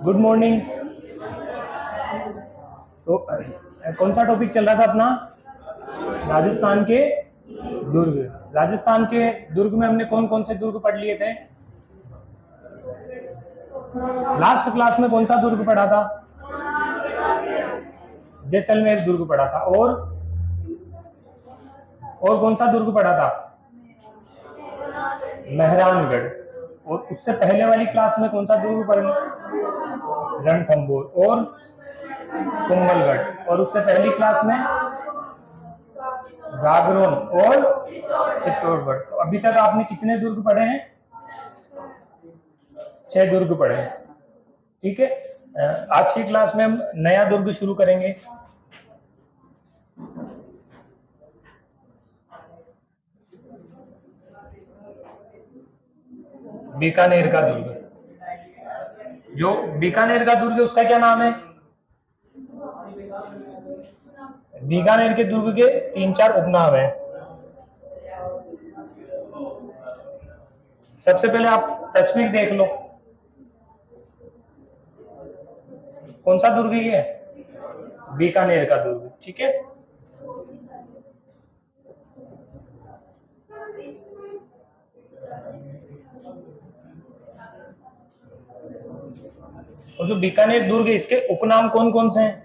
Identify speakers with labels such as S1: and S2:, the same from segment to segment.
S1: Good morning. तो कौन सा टॉपिक चल रहा था अपना? राजस्थान के दुर्ग। राजस्थान के दुर्ग में हमने कौन कौन से दुर्ग पढ़ लिए थे? लास्ट क्लास में कौन सा दुर्ग पढ़ा था? जैसलमेर दुर्ग पढ़ा था। और कौन सा दुर्ग पढ़ा था? मेहरानगढ़। और उससे पहले वाली क्लास में कौन सा दुर्ग पढ़ा? रणथंभौर और कुंभलगढ़। और उससे पहली क्लास में गागरोन और चित्तौड़गढ़। तो अभी तक आपने कितने दुर्ग पढ़े हैं? 6 दुर्ग पढ़े हैं। ठीक है, आज की क्लास में हम नया दुर्ग शुरू करेंगे। बीकानेर का दुर्ग। जो बीकानेर का दुर्ग है उसका क्या नाम है? बीकानेर के दुर्ग के 3-4 उपनाम है। सबसे पहले आप तस्वीर देख लो, कौन सा दुर्ग ये है? बीकानेर का दुर्ग। ठीक है, और जो बीकानेर दुर्ग है इसके उपनाम कौन कौन से हैं?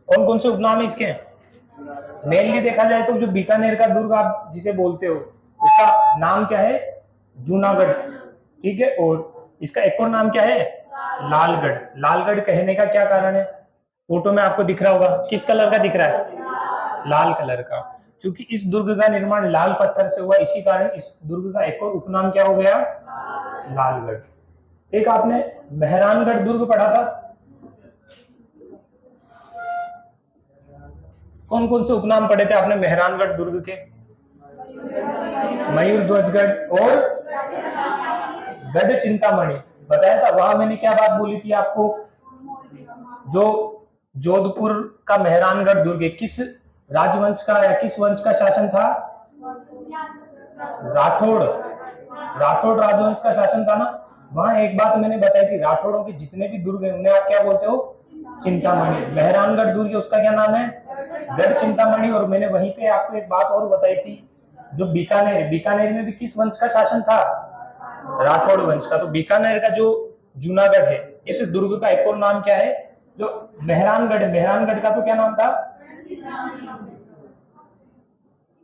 S1: कौन कौन से उपनाम है इसके? मेनली देखा जाए तो जो बीकानेर का दुर्ग आप जिसे बोलते हो उसका नाम क्या है? जूनागढ़। ठीक है, और इसका एक और नाम क्या है? लालगढ़। लालगढ़ कहने का क्या कारण है? फोटो में आपको दिख रहा होगा, किस कलर का दिख रहा है? लाल कलर का। क्योंकि इस दुर्ग का निर्माण लाल पत्थर से हुआ, इसी कारण इस दुर्ग का एक और उपनाम क्या हो गया? लालगढ़। एक आपने मेहरानगढ़ दुर्ग पढ़ा था, कौन कौन से उपनाम पढ़े थे आपने मेहरानगढ़ दुर्ग के? मयूर ध्वजगढ़ और गढ़ चिंतामणि। बताया था। वहां मैंने क्या बात बोली थी आपको? जो जोधपुर का मेहरानगढ़ दुर्ग है, किस राजवंश का या किस वंश का शासन था? राठौड़। राठौड़ राजवंश का शासन था ना। वहां एक बात मैंने बताई थी, राठौड़ों के जितने भी दुर्ग हैं उन्हें आप क्या बोलते हो? चिंतामणि। मेहरानगढ़ दुर्ग है उसका क्या नाम है? गढ़ चिंतामणि। और मैंने वहीं पे आपको एक बात और बताई थी, जो बीकानेर, बीकानेर में भी किस वंश का शासन था? राठौड़ वंश का। तो बीकानेर का जो जूनागढ़ है, इस दुर्ग का एक और नाम क्या है? जो मेहरानगढ़ है, मेहरानगढ़ का तो क्या नाम था?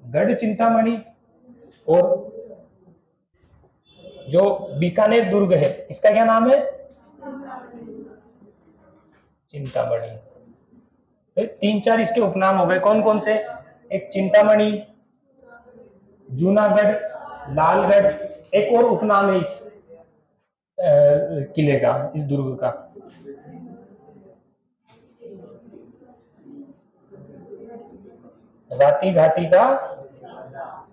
S1: गढ़ चिंतामणि। और जो बीकानेर दुर्ग है इसका क्या नाम है? चिंतामणि। तो 3-4 इसके उपनाम हो गए, कौन कौन से? एक चिंतामणि, जूनागढ़, लालगढ़। एक और उपनाम है इस किले का, इस दुर्ग का। राती घाटी का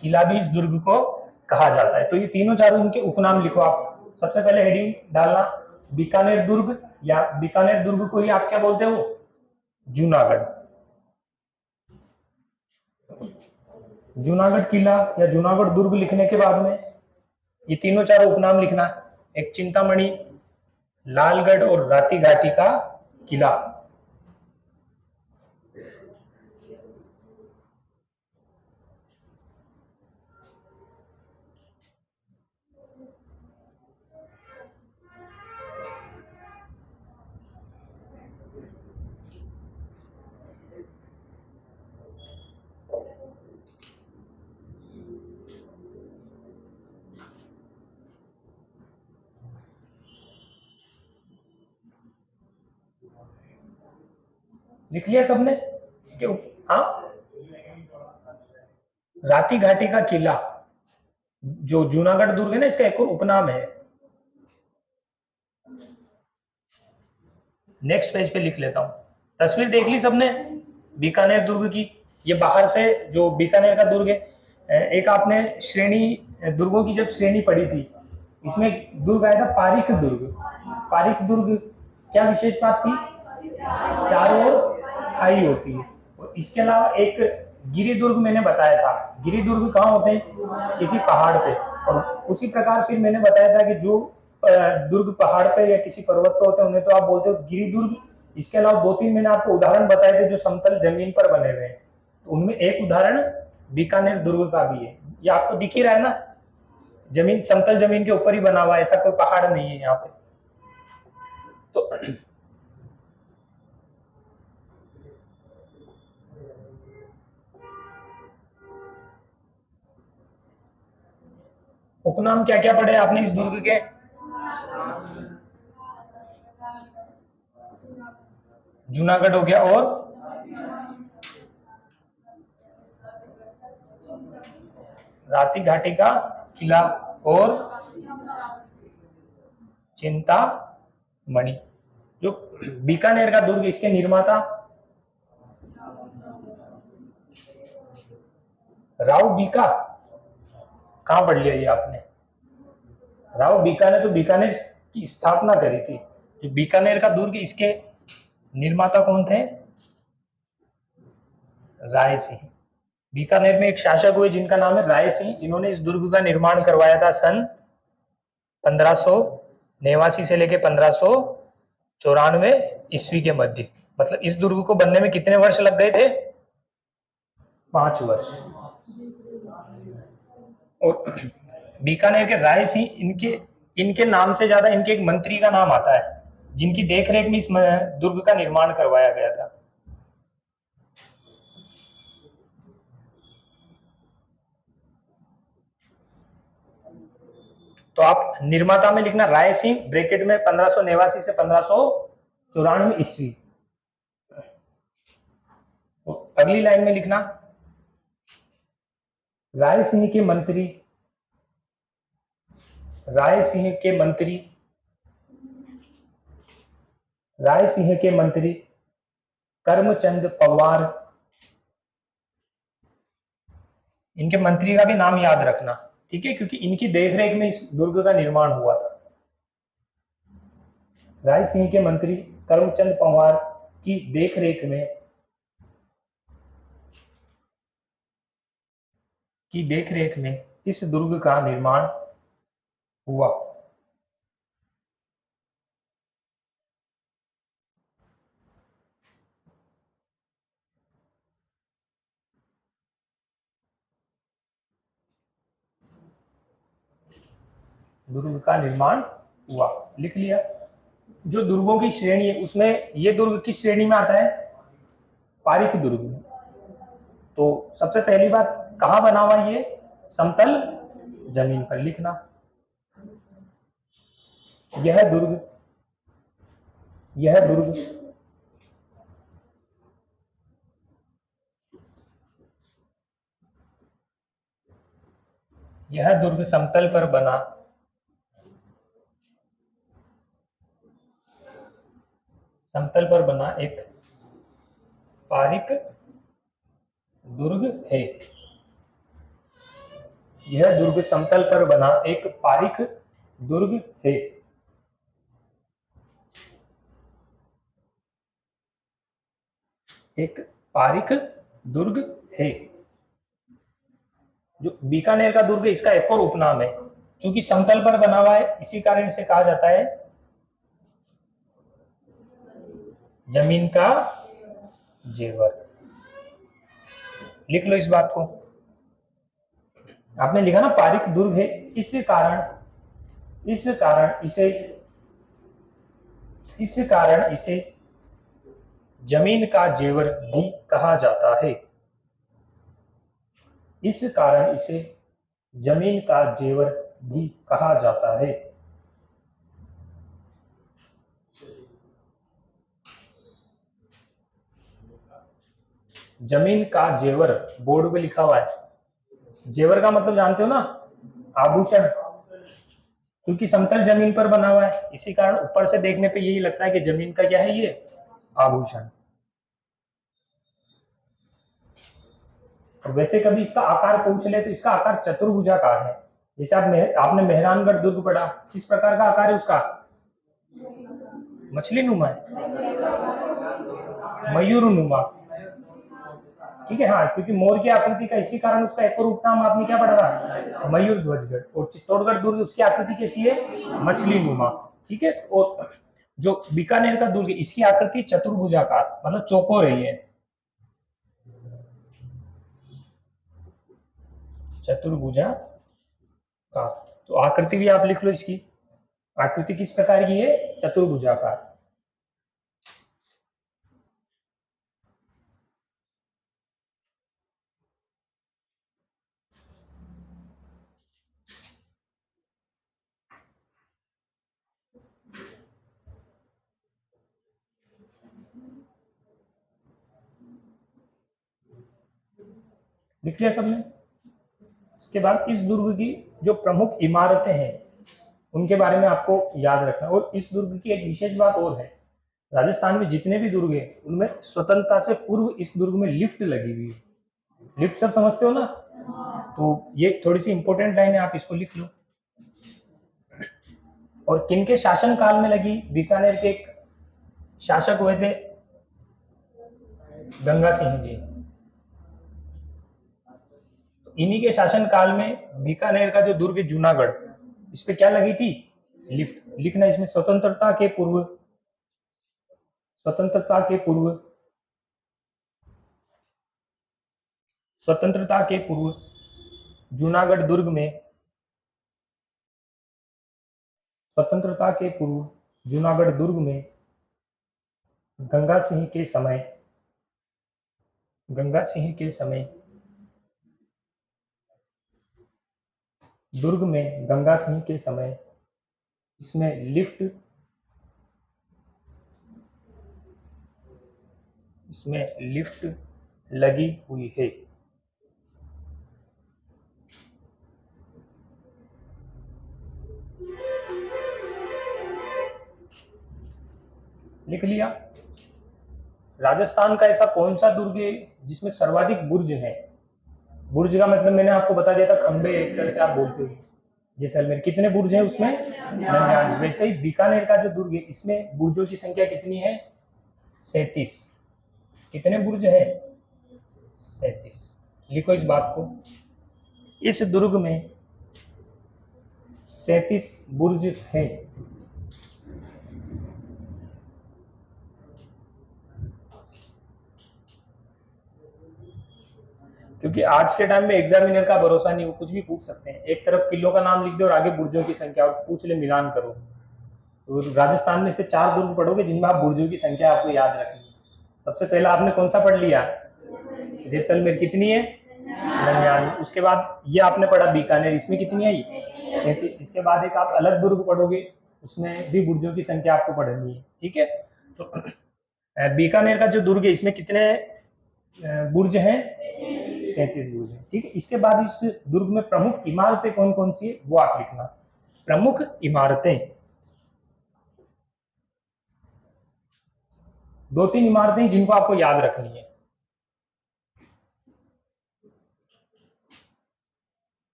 S1: किला भी इस दुर्ग को कहा जाता है। तो ये तीनों चारों उनके उपनाम लिखो आप। सबसे पहले हेडिंग डालना बीकानेर दुर्ग, या बीकानेर दुर्ग को ही आप क्या बोलते हो? जूनागढ़। जूनागढ़ किला या जूनागढ़ दुर्ग लिखने के बाद में ये तीनों चारों उपनाम लिखना। एक चिंतामणि, लालगढ़ और राती घाटी का किला। लिख लिया सबने इसके? हाँ, राती घाटी का किला जो जूनागढ़ दुर्ग है ना, इसका एक और उपनाम है। नेक्स्ट पेज पे लिख लेता हूं। तस्वीर देख ली सबने बीकानेर दुर्ग की? ये बाहर से जो बीकानेर का दुर्ग है, एक आपने श्रेणी, दुर्गों की जब श्रेणी पढ़ी थी, इसमें दुर्ग आया था पारीख दुर्ग। पारीख दुर्ग क्या विशेष बात थी? चारों ओर खाई होती है, और इसके अलावा एक गिरि दुर्ग मैंने बताया था। गिरि दुर्ग कहाँ होते हैं? किसी पहाड़ पे। और उसी प्रकार फिर मैंने बताया था कि जो दुर्ग पहाड़ पे या किसी पर्वत पे होते हैं उन्हें तो आप बोलते हो गिरि दुर्ग। इसके अलावा 2-3 मैंने आपको उदाहरण बताए थे जो समतल जमीन पर बने हुए हैं। तो उनमें एक उदाहरण बीकानेर दुर्ग का भी है। ये आपको दिख ही रहा है ना, जमीन समतल जमीन के ऊपर ही बना हुआ है, ऐसा कोई पहाड़ नहीं है यहाँ पे। तो उपनाम क्या क्या पढ़े आपने इस दुर्ग के? जूनागढ़ हो गया, और राती घाटी का किला, और चिंतामणि। जो बीकानेर का दुर्ग, इसके निर्माता राव बीका। कहाँ पढ़ लिया ये आपने? राव बीका ने तो बीकानेर की स्थापना करी थी। जो बीकानेर का दुर्ग, इसके निर्माता कौन थे? राय सिंह। बीकानेर में एक शासक हुए जिनका नाम है राय सिंह। इन्होंने इस दुर्ग का निर्माण करवाया था सन 1589 से लेकर 1594 ईस्वी के मध्य। मतलब इस दुर्ग को बनने में कितने वर्ष लग गए थे? 5 वर्ष। और बीकानेर के राय सिंह, इनके इनके नाम से ज्यादा इनके एक मंत्री का नाम आता है जिनकी देखरेख में इस दुर्ग का निर्माण करवाया गया था। तो आप निर्माता में लिखना राय सिंह, ब्रैकेट में 1589 से 1594 ईस्वी। अगली लाइन में लिखना राय सिंह के मंत्री, राय सिंह के मंत्री, राय सिंह के मंत्री करमचंद पवार। इनके मंत्री का भी नाम याद रखना, ठीक है, क्योंकि इनकी देखरेख में इस दुर्ग का निर्माण हुआ था। राय सिंह के मंत्री करमचंद पवार की देखरेख में इस दुर्ग का निर्माण हुआ। दुर्ग का निर्माण हुआ, लिख लिया। जो दुर्गों की श्रेणी है उसमें ये दुर्ग किस श्रेणी में आता है? पारिक दुर्ग में। तो सबसे पहली बात, कहाँ बना हुआ ये? समतल जमीन पर। लिखना यह दुर्ग, यह दुर्ग यह दुर्ग समतल पर बना, समतल पर बना एक पारिक दुर्ग है। यह दुर्ग समतल पर बना एक पारिक दुर्ग है। एक पारिक दुर्ग है। जो बीकानेर का दुर्ग है इसका एक और उपनाम है, क्योंकि समतल पर बना हुआ है इसी कारण इसे कहा जाता है जमीन का जेवर। लिख लो इस बात को। आपने लिखा ना पारिक दुर्ग है, इस कारण इसे जमीन का जेवर भी कहा जाता है। इस कारण इसे जमीन का जेवर भी कहा जाता है। जमीन का जेवर बोर्ड पे लिखा हुआ है। जेवर का मतलब जानते हो ना? आभूषण। क्योंकि समतल जमीन पर बना हुआ है इसी कारण ऊपर से देखने पे यही लगता है कि जमीन का क्या है, ये आभूषण। और वैसे कभी इसका आकार पूछ ले तो इसका आकार चतुर्भुजाकार है। जैसे आपने मेहरानगढ़ दुर्ग पढ़ा, किस प्रकार का आकार है उसका? मछली नुमा है, मयूर नुमा। ठीक है, हाँ, क्योंकि मोर की आकृति का इसी कारण उसका एक और उपनाम आपने क्या पढ़ा था, मयूर ध्वजगढ़। और चित्तौड़गढ़ दुर्ग उसकी आकृति कैसी है, मछली नुमा। ठीक है, और जो बीकानेर का दुर्ग इसकी आकृति चतुर्भुजाकार, मतलब चौकोर है, ये चतुर्भुजा का। तो आकृति भी आप लिख लो, इसकी आकृति किस प्रकार की है, चतुर्भुजाकार। लिख लिया सबने। इसके बाद इस दुर्ग की जो प्रमुख इमारतें हैं उनके बारे में आपको याद रखना। और इस दुर्ग की एक विशेष बात और है, राजस्थान में जितने भी दुर्ग हैं उनमें स्वतंत्रता से पूर्व इस दुर्ग में लिफ्ट लगी हुई है। लिफ्ट सब समझते हो ना, तो ये थोड़ी सी इंपॉर्टेंट लाइन है, आप इसको लिख लो। और किनके शासन काल में लगी, बीकानेर के एक शासक हुए थे गंगा सिंह जी। तो इन्हीं के शासन काल में बीकानेर का जो दुर्ग है जूनागढ़, इस पे क्या लगी थी, लिफ्ट। लिखना इसमें, स्वतंत्रता के पूर्व, स्वतंत्रता के पूर्व, स्वतंत्रता के पूर्व जूनागढ़ दुर्ग में, स्वतंत्रता के पूर्व जूनागढ़ दुर्ग में गंगा सिंह के समय, गंगा सिंह के समय दुर्ग में गंगा सिंह के समय इसमें लिफ्ट, इसमें लिफ्ट लगी हुई है। लिख लिया। राजस्थान का ऐसा कौन सा दुर्ग है जिसमें सर्वाधिक बुर्ज है। बुर्ज का मतलब मैंने आपको बता दिया था, खंबे एक तरह से आप बोलते हो। जैसलमेर कितने बुर्ज है उसमें, 99। वैसे ही बीकानेर का जो दुर्ग है इसमें बुर्जों की संख्या कितनी है, 37। कितने बुर्ज है, 37। लिखो इस बात को, इस दुर्ग में 37 बुर्ज है। क्योंकि आज के टाइम में एग्जामिनर का भरोसा नहीं, वो कुछ भी पूछ सकते हैं। एक तरफ किलों का नाम लिख दो और आगे बुर्जों की संख्या और पूछ ले, मिलान करो। तो राजस्थान में से 4 दुर्ग पढ़ोगे जिनमें आप बुर्जों की संख्या आपको याद रखनी है। सबसे पहला आपने कौन सा पढ़ लिया, जैसलमेर, कितनी है, 99। उसके बाद ये आपने पढ़ा बीकानेर, इसमें कितनी है, 37। इसके बाद एक आप अलग दुर्ग पढ़ोगे, उसमें भी बुर्जों की संख्या आपको पढ़नी है। ठीक है, तो बीकानेर का जो दुर्ग है इसमें कितने बुर्ज हैं, 37 बुर्ज हैं। ठीक है, इसके बाद इस दुर्ग में प्रमुख इमारतें कौन कौन सी है वो आप लिखना। प्रमुख इमारतें, 2-3 इमारतें जिनको आपको याद रखनी है।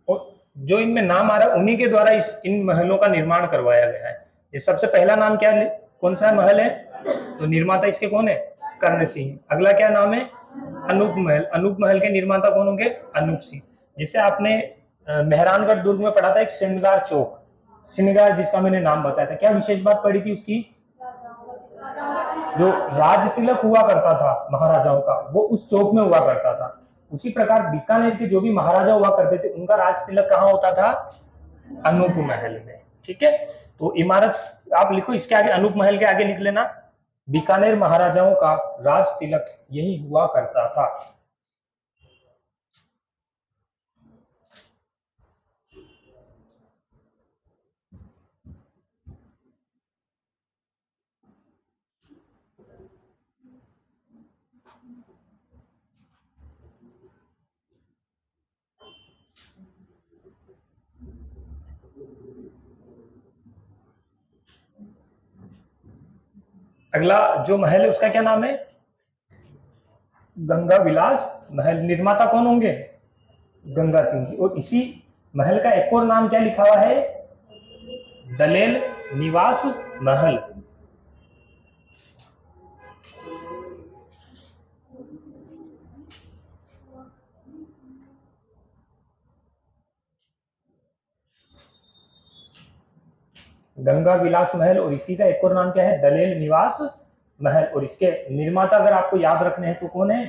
S1: और जो इनमें नाम आ रहा है उन्हीं के द्वारा इन महलों का निर्माण करवाया गया है। ये सबसे पहला नाम क्या है, कौन सा महल है, तो निर्माता इसके कौन है, कर्ण सिंह। अगला क्या नाम है, अनूप महल। अनूप महल के निर्माता कौन होंगे, अनूप सिंह। जिसे आपने मेहरानगढ़ दुर्ग में पढ़ा था एक श्रृंगार चौक, श्रृंगार जिसका मैंने नाम बताया था। क्या विशेष बात पढ़ी थी उसकी, जो राज तिलक हुआ करता था महाराजाओं का वो उस चौक में हुआ करता था। उसी प्रकार बीकानेर के जो भी महाराजा हुआ करते थे उनका राज तिलक कहाँ होता था, अनूप महल में। ठीक है, तो इमारत आप लिखो, इसके आगे अनूप महल के आगे लिख लेना, बीकानेर महाराजाओं का राज तिलक यही हुआ करता था। अगला जो महल है उसका क्या नाम है, गंगा विलास महल। निर्माता कौन होंगे, गंगा सिंह जी। और इसी महल का एक और नाम क्या लिखा हुआ है, दलेल निवास महल। गंगा विलास महल, और इसी का एक और नाम क्या है? दलेल निवास महल। और इसके निर्माता अगर आपको याद रखने हैं तो कौन है?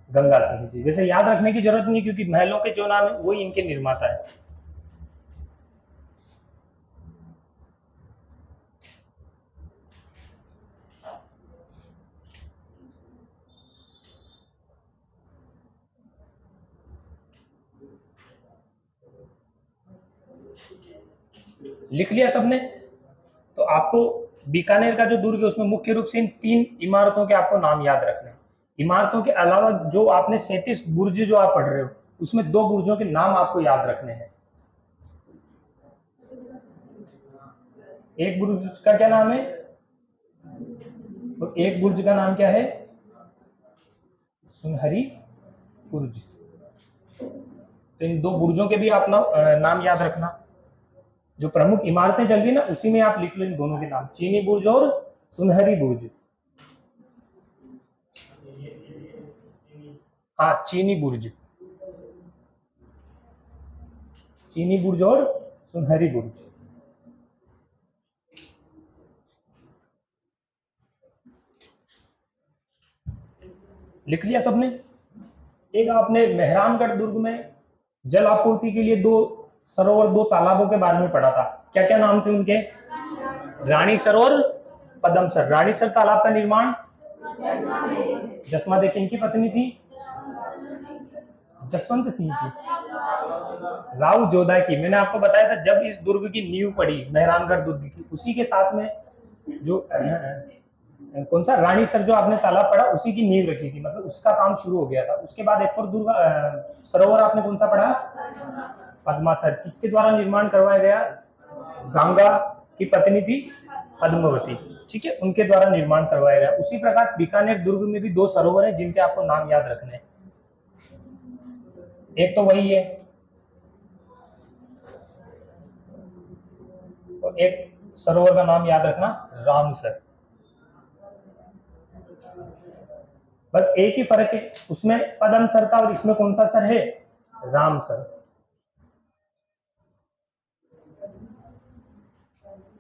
S1: गंगा सिंह जी। वैसे याद रखने की जरूरत नहीं, क्योंकि महलों के जो नाम है वही इनके निर्माता है। लिख लिया सबने? तो आपको बीकानेर का जो दुर्ग है उसमें मुख्य रूप से इन 3 इमारतों के आपको नाम याद रखने हैं। इमारतों के अलावा जो आपने 37 बुर्ज जो आप पढ़ रहे हो, उसमें 2 बुर्जों के नाम आपको याद रखने हैं। एक बुर्ज का क्या नाम है? तो एक बुर्ज का नाम क्या है? सुनहरी बुर्ज। तो इन 2 बुर्जों के भी आप नाम याद रखना। जो प्रमुख इमारतें चल रही ना, उसी में आप लिख लो इन दोनों के नाम, चीनी बुर्ज और सुनहरी बुर्ज। हाँ, चीनी बुर्ज, चीनी बुर्ज और सुनहरी बुर्ज। लिख लिया सबने? एक आपने मेहरानगढ़ दुर्ग में जल आपूर्ति के लिए 2 सरोवर, 2 तालाबों के बारे में पढ़ा था। क्या क्या नाम थे उनके? रानीसर और पदमसर। रानीसर तालाब का निर्माण जसमा देवी की पत्नी थी, जसवंत सिंह की, राव जोधा की। मैंने आपको बताया था जब इस दुर्ग की नींव पड़ी, मेहरानगढ़ दुर्ग की, उसी के साथ में जो कौन सा रानीसर जो आपने तालाब पढ़ा, उसी की नींव रखी थी, मतलब उसका काम शुरू हो गया था। उसके बाद एक और दुर्ग सरोवर आपने कौन सा पढ़ा? पद्मासर। किसके द्वारा निर्माण करवाया गया? गंगा की पत्नी थी पद्मावती, ठीक है, उनके द्वारा निर्माण करवाया गया। उसी प्रकार बीकानेर दुर्ग में भी 2 सरोवर है जिनके आपको नाम याद रखने हैं। एक तो वही है, तो एक सरोवर का नाम याद रखना, रामसर। बस एक ही फर्क है, उसमें पद्मसर था और इसमें कौन सा सर है? रामसर।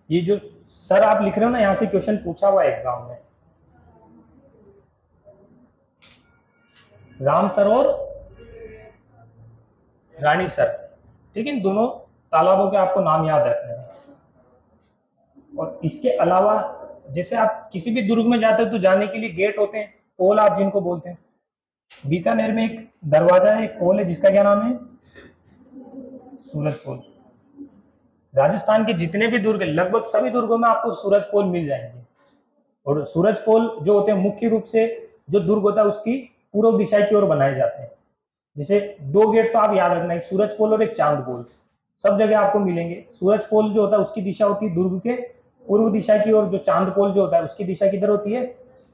S1: ये जो सर आप लिख रहे हो ना, यहां से क्वेश्चन पूछा हुआ है एग्जाम में। रामसर और रानीसर, ठीक है, इन दोनों तालाबों के आपको नाम याद रखने हैं। और इसके अलावा जैसे आप किसी भी दुर्ग में जाते हो तो जाने के लिए गेट होते हैं, पोल आप जिनको बोलते हैं। बीकानेर में एक दरवाजा है, एक पोल है, जिसका क्या नाम है? सूरज पोल। राजस्थान के जितने भी दुर्ग है, लगभग सभी दुर्गों में आपको सूरज पोल मिल जाएंगे। और सूरज पोल जो होते हैं मुख्य रूप से जो दुर्ग होता है उसकी पूर्व दिशा की ओर बनाए जाते हैं। जैसे 2 गेट तो आप याद रखना, एक सूरज पोल और एक चांद पोल, सब जगह आपको मिलेंगे। सूरज पोल जो होता है उसकी दिशा होती है दुर्ग के पूर्व दिशा की ओर, जो चांद पोल जो होता है उसकी दिशा किधर होती है?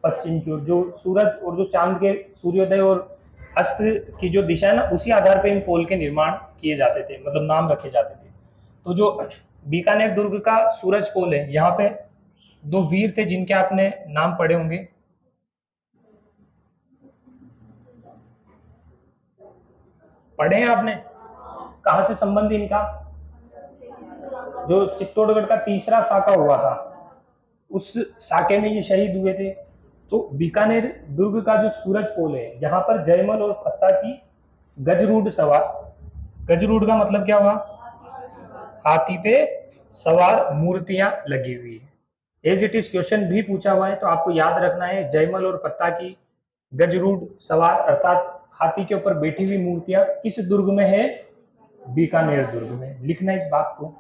S1: पश्चिम की ओर। जो सूरज और जो चांद के सूर्योदय और अस्त की जो दिशा है ना, उसी आधार पर इन पोल के निर्माण किए जाते थे, मतलब नाम रखे जाते थे। तो जो बीकानेर दुर्ग का सूरज पोल है, यहाँ पे 2 वीर थे जिनके आपने नाम पढ़े होंगे। पढ़े हैं आपने? कहाँ से संबंध इनका? जो चित्तौड़गढ़ का तीसरा साका हुआ था, उस साके में ये शहीद हुए थे। तो बीकानेर दुर्ग का जो सूरज पोल है, यहाँ पर जयमल और फत्ता की गजरूढ़ सवार, गजरूढ़ का मतलब क्या हुआ? हाथी पे सवार मूर्तियां लगी हुई है। एज इट इज क्वेश्चन भी पूछा हुआ है, तो आपको याद रखना है जयमल और पत्ता की गजरूढ़ सवार अर्थात हाथी के ऊपर बैठी हुई मूर्तियां किस दुर्ग में है? बीकानेर दुर्ग में। लिखना इस बात को।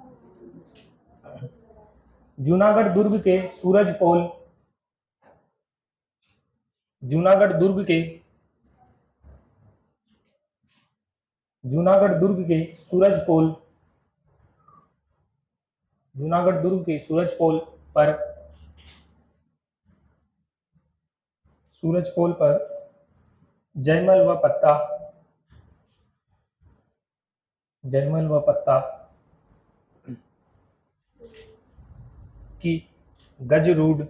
S1: जूनागढ़ दुर्ग के सूरज पोल, जूनागढ़ दुर्ग के, जूनागढ़ दुर्ग के सूरज पोल, जूनागढ़ दुर्ग के सूरज पोल पर, सूरज पोल पर जयमल व पत्ता, जयमल व पत्ता की गजरूढ़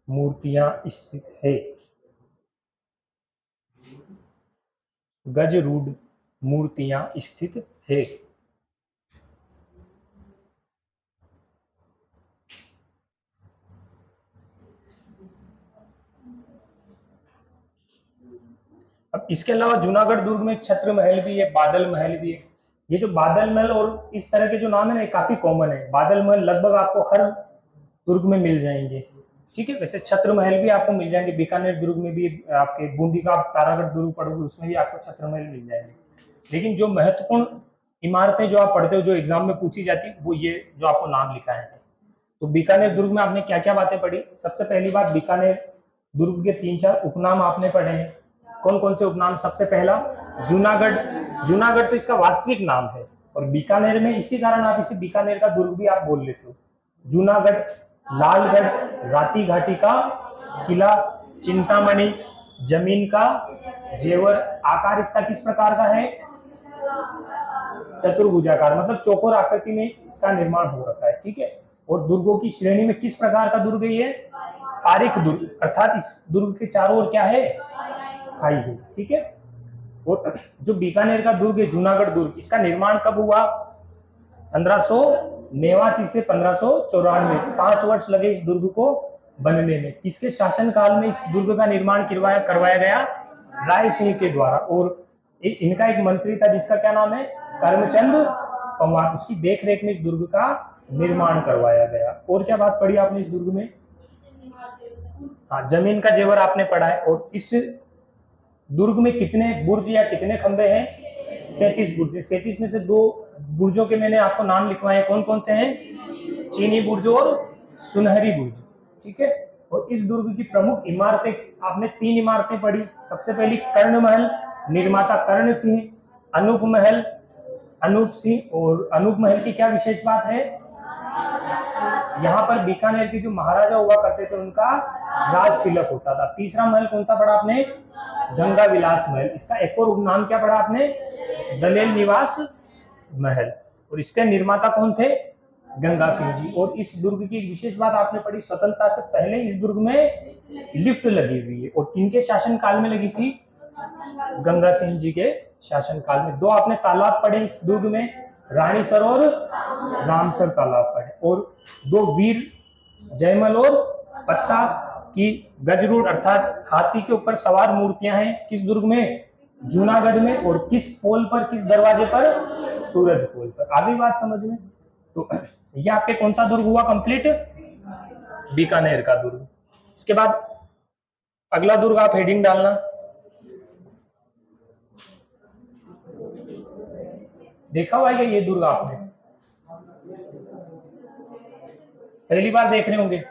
S1: मूर्तियां स्थित है। गजरूढ़ मूर्तियां स्थित है। अब इसके अलावा जूनागढ़ दुर्ग में छत्र महल भी है, बादल महल भी है। ये जो बादल महल और इस तरह के जो नाम है ना, काफी कॉमन है। बादल महल लगभग आपको हर दुर्ग में मिल जाएंगे, ठीक है। वैसे छत्र महल भी आपको मिल जाएंगे, बीकानेर दुर्ग में भी, आपके बूंदी का तारागढ़ दुर्ग पढ़ोगे उसमें भी आपको छत्र महल मिल जाएंगे। लेकिन जो महत्वपूर्ण इमारतें जो आप पढ़ते हो, जो एग्जाम में पूछी जाती है, वो ये जो आपको नाम लिखा है। तो बीकानेर दुर्ग में आपने क्या क्या बातें पढ़ी? सबसे पहली बात, बीकानेर दुर्ग के 3-4 उपनाम आपने पढ़े हैं। कौन कौन से उपनाम? सबसे पहला जूनागढ़। जूनागढ़ तो इसका वास्तविक नाम है, और बीकानेर में इसी कारण आप इसे बीकानेर का दुर्ग भी आप बोल लेते हो। जूनागढ़, लालगढ़, राती घाटी का किला, चिंतामणि, जमीन का जेवर। आकार इसका किस प्रकार का है? चतुर्भुजाकार, मतलब चौकोर आकृति में इसका निर्माण हो रखा है, ठीक है। और दुर्गों की श्रेणी में किस प्रकार का दुर्ग है ये? पारिक दुर्ग, अर्थात इस दुर्ग के चारों ओर क्या है? खाई है, ठीक है। और जो बीकानेर का दुर्ग है, जूनागढ़ दुर्ग, इसका निर्माण कब हुआ? 1589 से 1594, 5 वर्ष लगे इस दुर्ग को बनने में। किसके शासन काल में इस दुर्ग का निर्माण करवाया गया? राय सिंह के द्वारा। और इनका एक मंत्री था जिसका क्या नाम है? करमचंद पंवार। उसकी देखरेख में इस दुर्ग का निर्माण करवाया गया। और क्या बात पढ़ी आपने इस दुर्ग में? हाँ, जमीन का जेवर आपने पढ़ा है। और इस दुर्ग में कितने बुर्ज या कितने खंबे हैं? 37 बुर्ज। 37 में से 2 बुर्जों के मैंने आपको नाम लिखवाए। कौन कौन से हैं? चीनी बुर्ज और सुनहरी बुर्ज, ठीक है। और इस दुर्ग की प्रमुख इमारतें आपने 3 इमारतें पढ़ी। सबसे पहली कर्ण महल, निर्माता कर्ण सिंह। अनूप महल, अनूप सिंह। और अनूप महल की क्या विशेष बात है? यहाँ पर बीकानेर के जो महाराजा हुआ करते थे उनका राज तिलक होता था। तीसरा महल कौन सा पढ़ा आपने? गंगा विलास महल। इसका एक और उपनाम क्या पढ़ा आपने? दलेल निवास महल। और इसके निर्माता कौन थे? गंगा सिंह जी। और इस दुर्ग की एक विशेष बात आपने पढ़ी, स्वतंत्रता से पहले इस दुर्ग में लिफ्ट लगी हुई है। और किनके शासन काल में लगी थी? गंगा सिंह जी के शासन काल में। 2 आपने तालाब पढ़े इस दुर्ग में, रानीसर और रामसर तालाब पढ़े। और 2 वीर जयमल और पत्ता की गजरूढ़ अर्थात हाथी के ऊपर सवार मूर्तियां हैं किस दुर्ग में? जूनागढ़ में। और किस पोल पर, किस दरवाजे पर? सूरज पोल पर। आगे बात समझ में? तो ये आपके कौन सा दुर्ग हुआ कंप्लीट? बीकानेर का दुर्ग। इसके बाद अगला दुर्ग आप हेडिंग डालना। देखा हुआ है ये दुर्ग आपने? पहली बार देख रहे होंगे।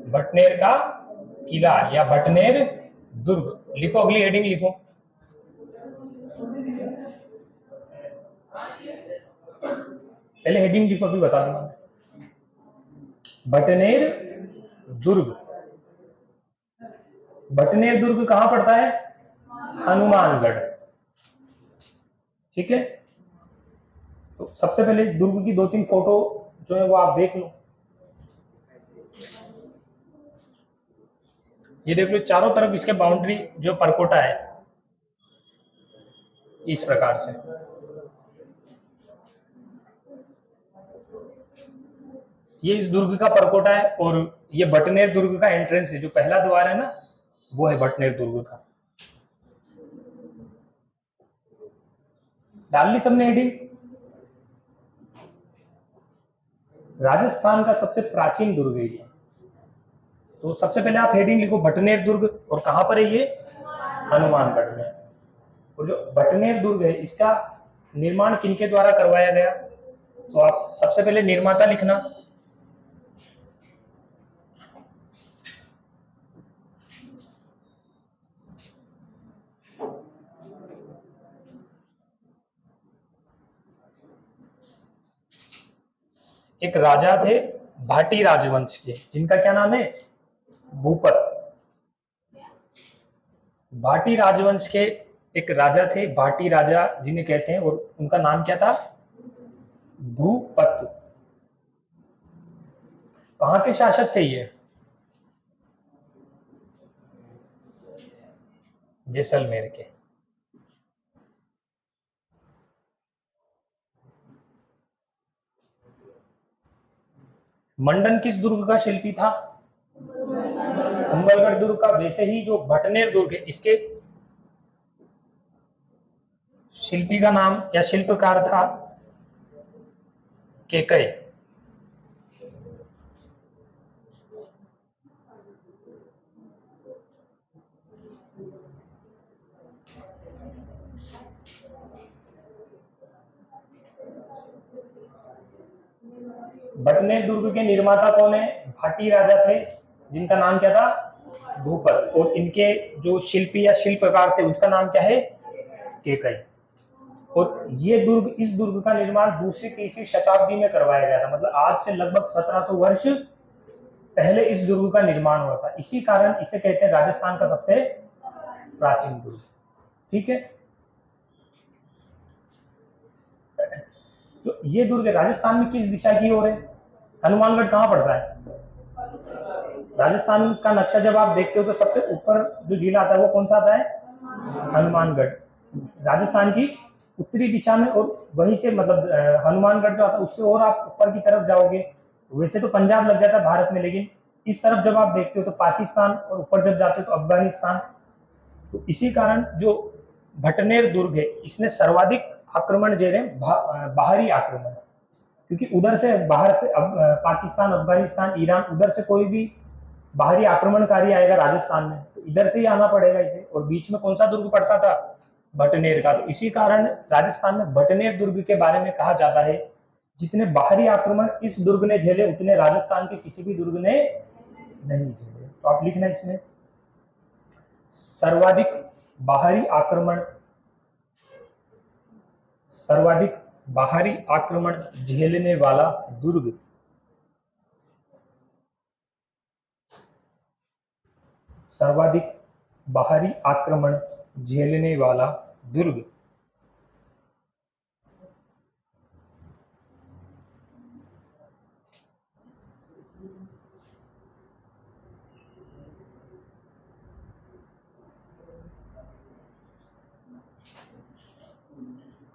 S1: भटनेर का किला या भटनेर दुर्ग लिखो। अगली हेडिंग लिखो। पहले हेडिंग लिखो, अभी बता दूंगा। भटनेर दुर्ग। भटनेर दुर्ग कहां पड़ता है? हनुमानगढ़, ठीक है। तो सबसे पहले दुर्ग की 2-3 फोटो जो है वो आप देख लो। ये देख लो, चारों तरफ इसके बाउंड्री जो परकोटा है इस प्रकार से। ये इस दुर्ग का परकोटा है। और ये भटनेर दुर्ग का एंट्रेंस है, जो पहला द्वार है ना, वो है भटनेर दुर्ग का। डाल ली सबने हेडिंग? राजस्थान का सबसे प्राचीन दुर्ग है ये। तो सबसे पहले आप हेडिंग लिखो भटनेर दुर्ग। और कहां पर है ये? हनुमानगढ़ में। और जो भटनेर दुर्ग है इसका निर्माण किनके द्वारा करवाया गया? तो आप सबसे पहले निर्माता लिखना। एक राजा थे भाटी राजवंश के, जिनका क्या नाम है? भूपत। भाटी राजवंश के एक राजा थे, भाटी राजा जिन्हें कहते हैं, और उनका नाम क्या था? भूपत। कहाँ के शासक थे ये? जैसलमेर के। मंडन किस दुर्ग का शिल्पी था? कुंभलगढ़ दुर्ग का। वैसे ही जो भटनेर दुर्ग है, इसके शिल्पी का नाम या शिल्पकार था केकय। भटनेर दुर्ग के निर्माता कौन है? भाटी राजा थे, जिनका नाम क्या था? भूपत। और इनके जो शिल्पी या शिल्पकार थे, उसका नाम क्या है? केकय। और ये दुर्ग, इस दुर्ग का निर्माण दूसरी तीसरी शताब्दी में करवाया गया था, मतलब आज से लगभग 1700 वर्ष पहले इस दुर्ग का निर्माण हुआ था। इसी कारण इसे कहते हैं राजस्थान का सबसे प्राचीन दुर्ग। ठीक है, जो ये दुर्ग है राजस्थान में किस दिशा की ओर है? हनुमानगढ़ कहाँ पड़ता है? राजस्थान का नक्शा जब आप देखते हो तो सबसे ऊपर जो जिला आता है वो कौन सा आता है? हनुमानगढ़। राजस्थान की उत्तरी दिशा में, और वहीं से मतलब हनुमानगढ़ जो आता है उससे और आप ऊपर की तरफ जाओगे, वैसे तो पंजाब लग जाता है भारत में, लेकिन इस तरफ जब आप देखते हो तो पाकिस्तान, और ऊपर जब जाते हो तो अफगानिस्तान। तो इसी कारण जो भटनेर दुर्ग है, इसने सर्वाधिक आक्रमण जो है बाहरी आक्रमण, क्योंकि उधर से बाहर से पाकिस्तान, अफगानिस्तान, ईरान, उधर से कोई भी बाहरी आक्रमणकारी आएगा राजस्थान में तो इधर से ही आना पड़ेगा इसे। और बीच में कौन सा दुर्ग पड़ता था? भटनेर का। तो इसी कारण राजस्थान में भटनेर दुर्ग के बारे में कहा जाता है, जितने बाहरी आक्रमण इस दुर्ग ने झेले उतने राजस्थान के किसी भी दुर्ग ने नहीं झेले। तो आप लिखना इसमें सर्वाधिक बाहरी आक्रमण, सर्वाधिक बाहरी आक्रमण झेलने वाला दुर्ग सर्वाधिक बाहरी आक्रमण झेलने वाला दुर्ग।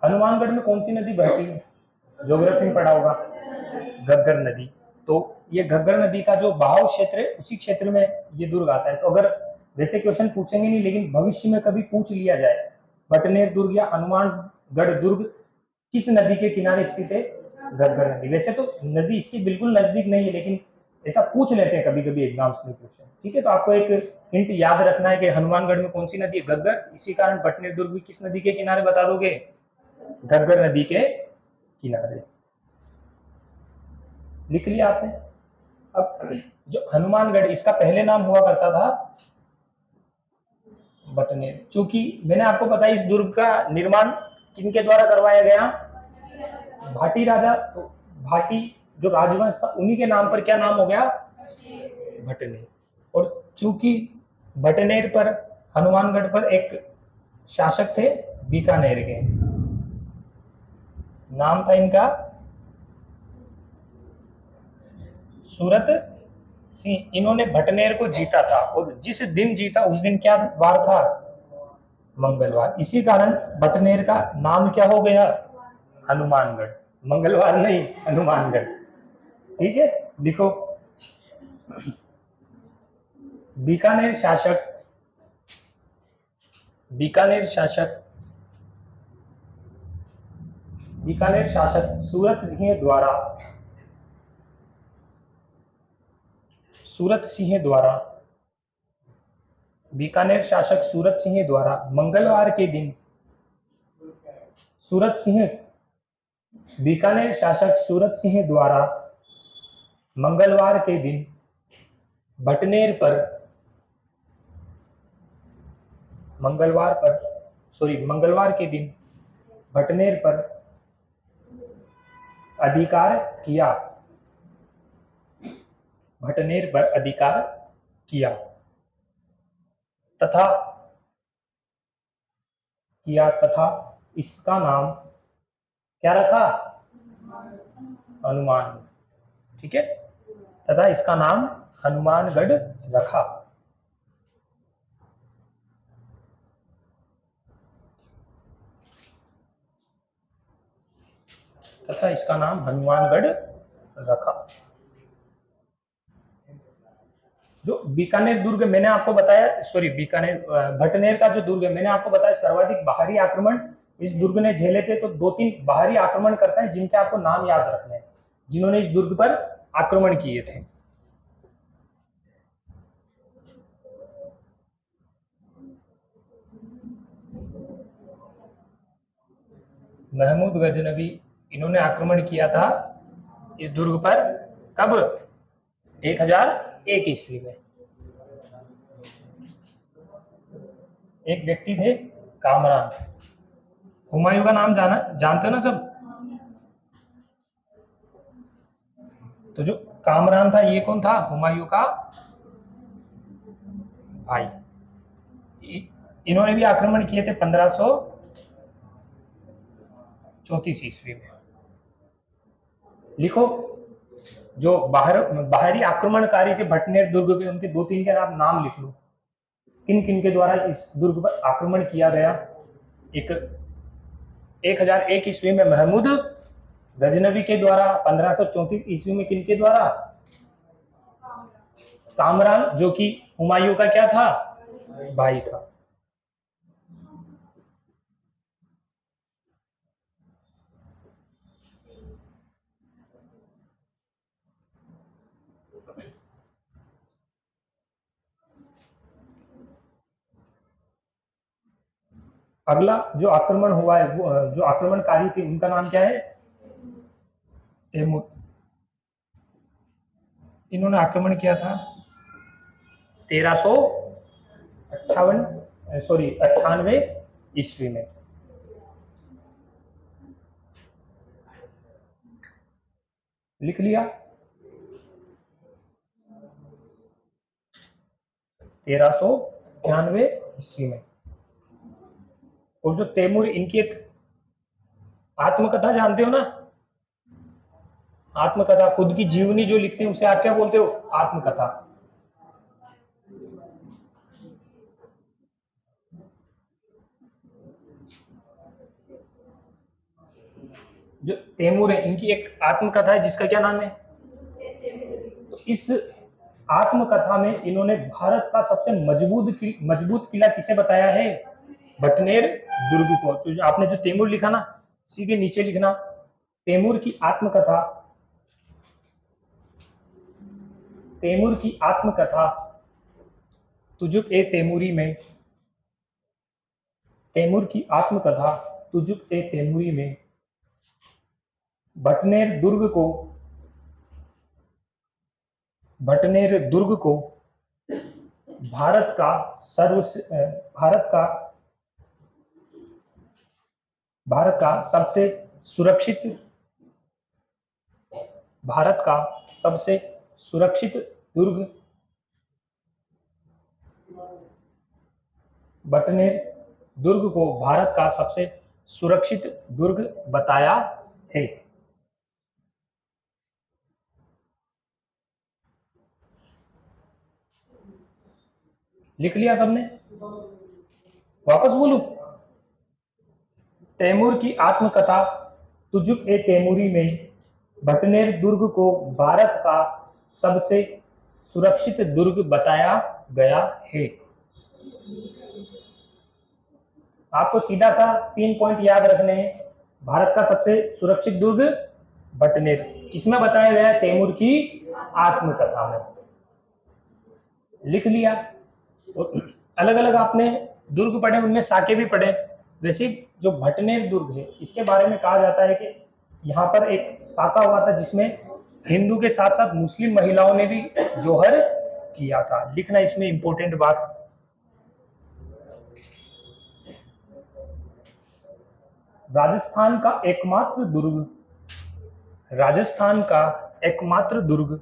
S1: हनुमानगढ़ में कौन सी नदी बहती है? ज्योग्राफी में पढ़ा होगा, घग्गर नदी। तो ये घग्गर नदी का जो बहाव क्षेत्र है उसी क्षेत्र में ये दुर्ग आता है। तो अगर वैसे क्वेश्चन पूछेंगे नहीं, लेकिन भविष्य में कभी पूछ लिया जाए भटनेर दुर्ग या हनुमानगढ़ दुर्ग किस नदी के किनारे स्थित है? घग्गर नदी। वैसे तो नदी इसकी बिल्कुल नजदीक नहीं है, लेकिन ऐसा पूछ लेते हैं कभी कभी एग्जाम्स में क्वेश्चन। ठीक है, तो आपको एक हिंट याद रखना है कि हनुमानगढ़ में कौन सी नदी है? घग्गर। इसी कारण भटनेर दुर्ग भी किस नदी के किनारे बता दोगे? घग्गर नदी के किनारे। लिख लिया आपने? अब जो हनुमानगढ़, इसका पहले नाम हुआ करता था भटनेर। चूंकि मैंने आपको बताया इस दुर्ग का निर्माण किनके द्वारा करवाया गया? भाटी राजा। तो भाटी जो राजवंश था उन्हीं के नाम पर क्या नाम हो गया? भटनेर। और चूंकि भटनेर पर, हनुमानगढ़ पर एक शासक थे बीकानेर के, नाम था इनका सूरत सिंह। इन्होंने भटनेर को जीता था, और जिस दिन जीता उस दिन क्या वार था? मंगलवार। इसी कारण भटनेर का नाम क्या हो गया? हनुमानगढ़। मंगलवार नहीं, हनुमानगढ़। ठीक है, लिखो। बीकानेर शासक, बीकानेर शासक, बीकानेर शासक सूरत सिंह द्वारा, सूरत सिंह द्वारा, बीकानेर शासक सूरत सिंह द्वारा मंगलवार के दिन, सूरत सिंह, बीकानेर शासक सूरत सिंह द्वारा मंगलवार के दिन भटनेर पर, मंगलवार पर, सॉरी, मंगलवार के दिन भटनेर पर अधिकार किया, भटनेर पर अधिकार किया तथा इसका नाम क्या रखा? हनुमान। ठीक है, तथा इसका नाम हनुमानगढ़ रखा। तथा इसका नाम हनुमानगढ़ रखा। जो बीकानेर दुर्ग मैंने आपको बताया, सॉरी बीकानेर, भटनेर का जो दुर्ग है मैंने आपको बताया सर्वाधिक बाहरी आक्रमण इस दुर्ग ने झेले थे। तो 2-3 बाहरी आक्रमण करते हैं जिनके आपको नाम याद रखने हैं, जिन्होंने इस दुर्ग पर आक्रमण किए थे। महमूद गजनवी, इन्होंने आक्रमण किया था इस दुर्ग पर। कब? 1001 ईस्वी में। एक व्यक्ति थे कामरान। हुमायूं का नाम जानते हो ना सब? तो जो कामरान था ये कौन था? हुमायूं का भाई। इन्होंने भी आक्रमण किए थे 1534 ईस्वी में। लिखो, जो बाहरी आक्रमणकारी थे भटनेर दुर्ग के, उनके 2-3 के नाम लिख लो। किन किन के द्वारा इस दुर्ग पर आक्रमण किया गया? 1001 ईस्वी में महमूद गजनवी के द्वारा। 1534 ईस्वी में किनके द्वारा? कामरान, जो कि हुमायूं का क्या था? भाई था। अगला जो आक्रमण हुआ है, वो जो आक्रमणकारी थे उनका नाम क्या है? तैमूर। इन्होंने आक्रमण किया था 98 ईस्वी में। लिख लिया? 1398 ईस्वी में। और जो तैमूर, इनकी एक आत्मकथा जानते हो ना? आत्मकथा, खुद की जीवनी जो लिखते हैं उसे आप क्या बोलते हो? आत्मकथा। जो तैमूर है इनकी एक आत्मकथा है जिसका क्या नाम है? तो इस आत्मकथा में इन्होंने भारत का सबसे मजबूत किला किसे बताया है? भटनेर दुर्ग को। तो आपने जो तैमूर लिखा ना, इसी के नीचे लिखना तैमूर की आत्मकथा। तैमूर की आत्मकथा तुजुक ए तैमूरी में। तैमूर की आत्मकथा तुजुक ए तैमूरी में भटनेर दुर्ग को भारत का सबसे सुरक्षित दुर्ग, भटनेर दुर्ग को भारत का सबसे सुरक्षित दुर्ग बताया है। लिख लिया सबने? वापस बोलूं? तैमूर की आत्मकथा तुजुक ए तैमूरी में भटनेर दुर्ग को भारत का सबसे सुरक्षित दुर्ग बताया गया है। आपको सीधा सा 3 पॉइंट याद रखने हैं। भारत का सबसे सुरक्षित दुर्ग भटनेर किसमें बताया गया है? तैमूर की आत्मकथा में। लिख लिया? अलग अलग आपने दुर्ग पढ़े, उनमें साके भी पढ़े। जैसे जो भटनेर दुर्ग है इसके बारे में कहा जाता है कि यहाँ पर एक साका हुआ था जिसमें हिंदू के साथ साथ मुस्लिम महिलाओं ने भी जोहर किया था। लिखना इसमें इंपॉर्टेंट बात। राजस्थान का एकमात्र दुर्ग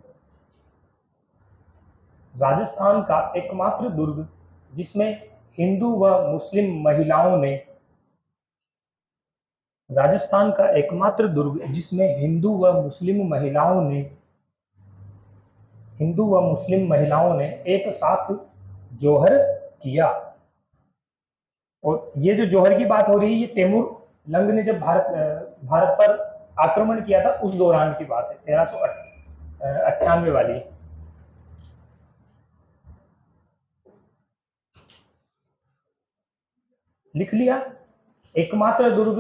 S1: राजस्थान का एकमात्र दुर्ग जिसमें हिंदू व मुस्लिम महिलाओं ने राजस्थान का एकमात्र दुर्ग जिसमें हिंदू व मुस्लिम महिलाओं ने एक साथ जोहर किया। और ये जो जोहर की बात हो रही है, ये तैमूर लंग ने जब भारत पर आक्रमण किया था उस दौरान की बात है, 1398 वाली। लिख लिया। एकमात्र दुर्ग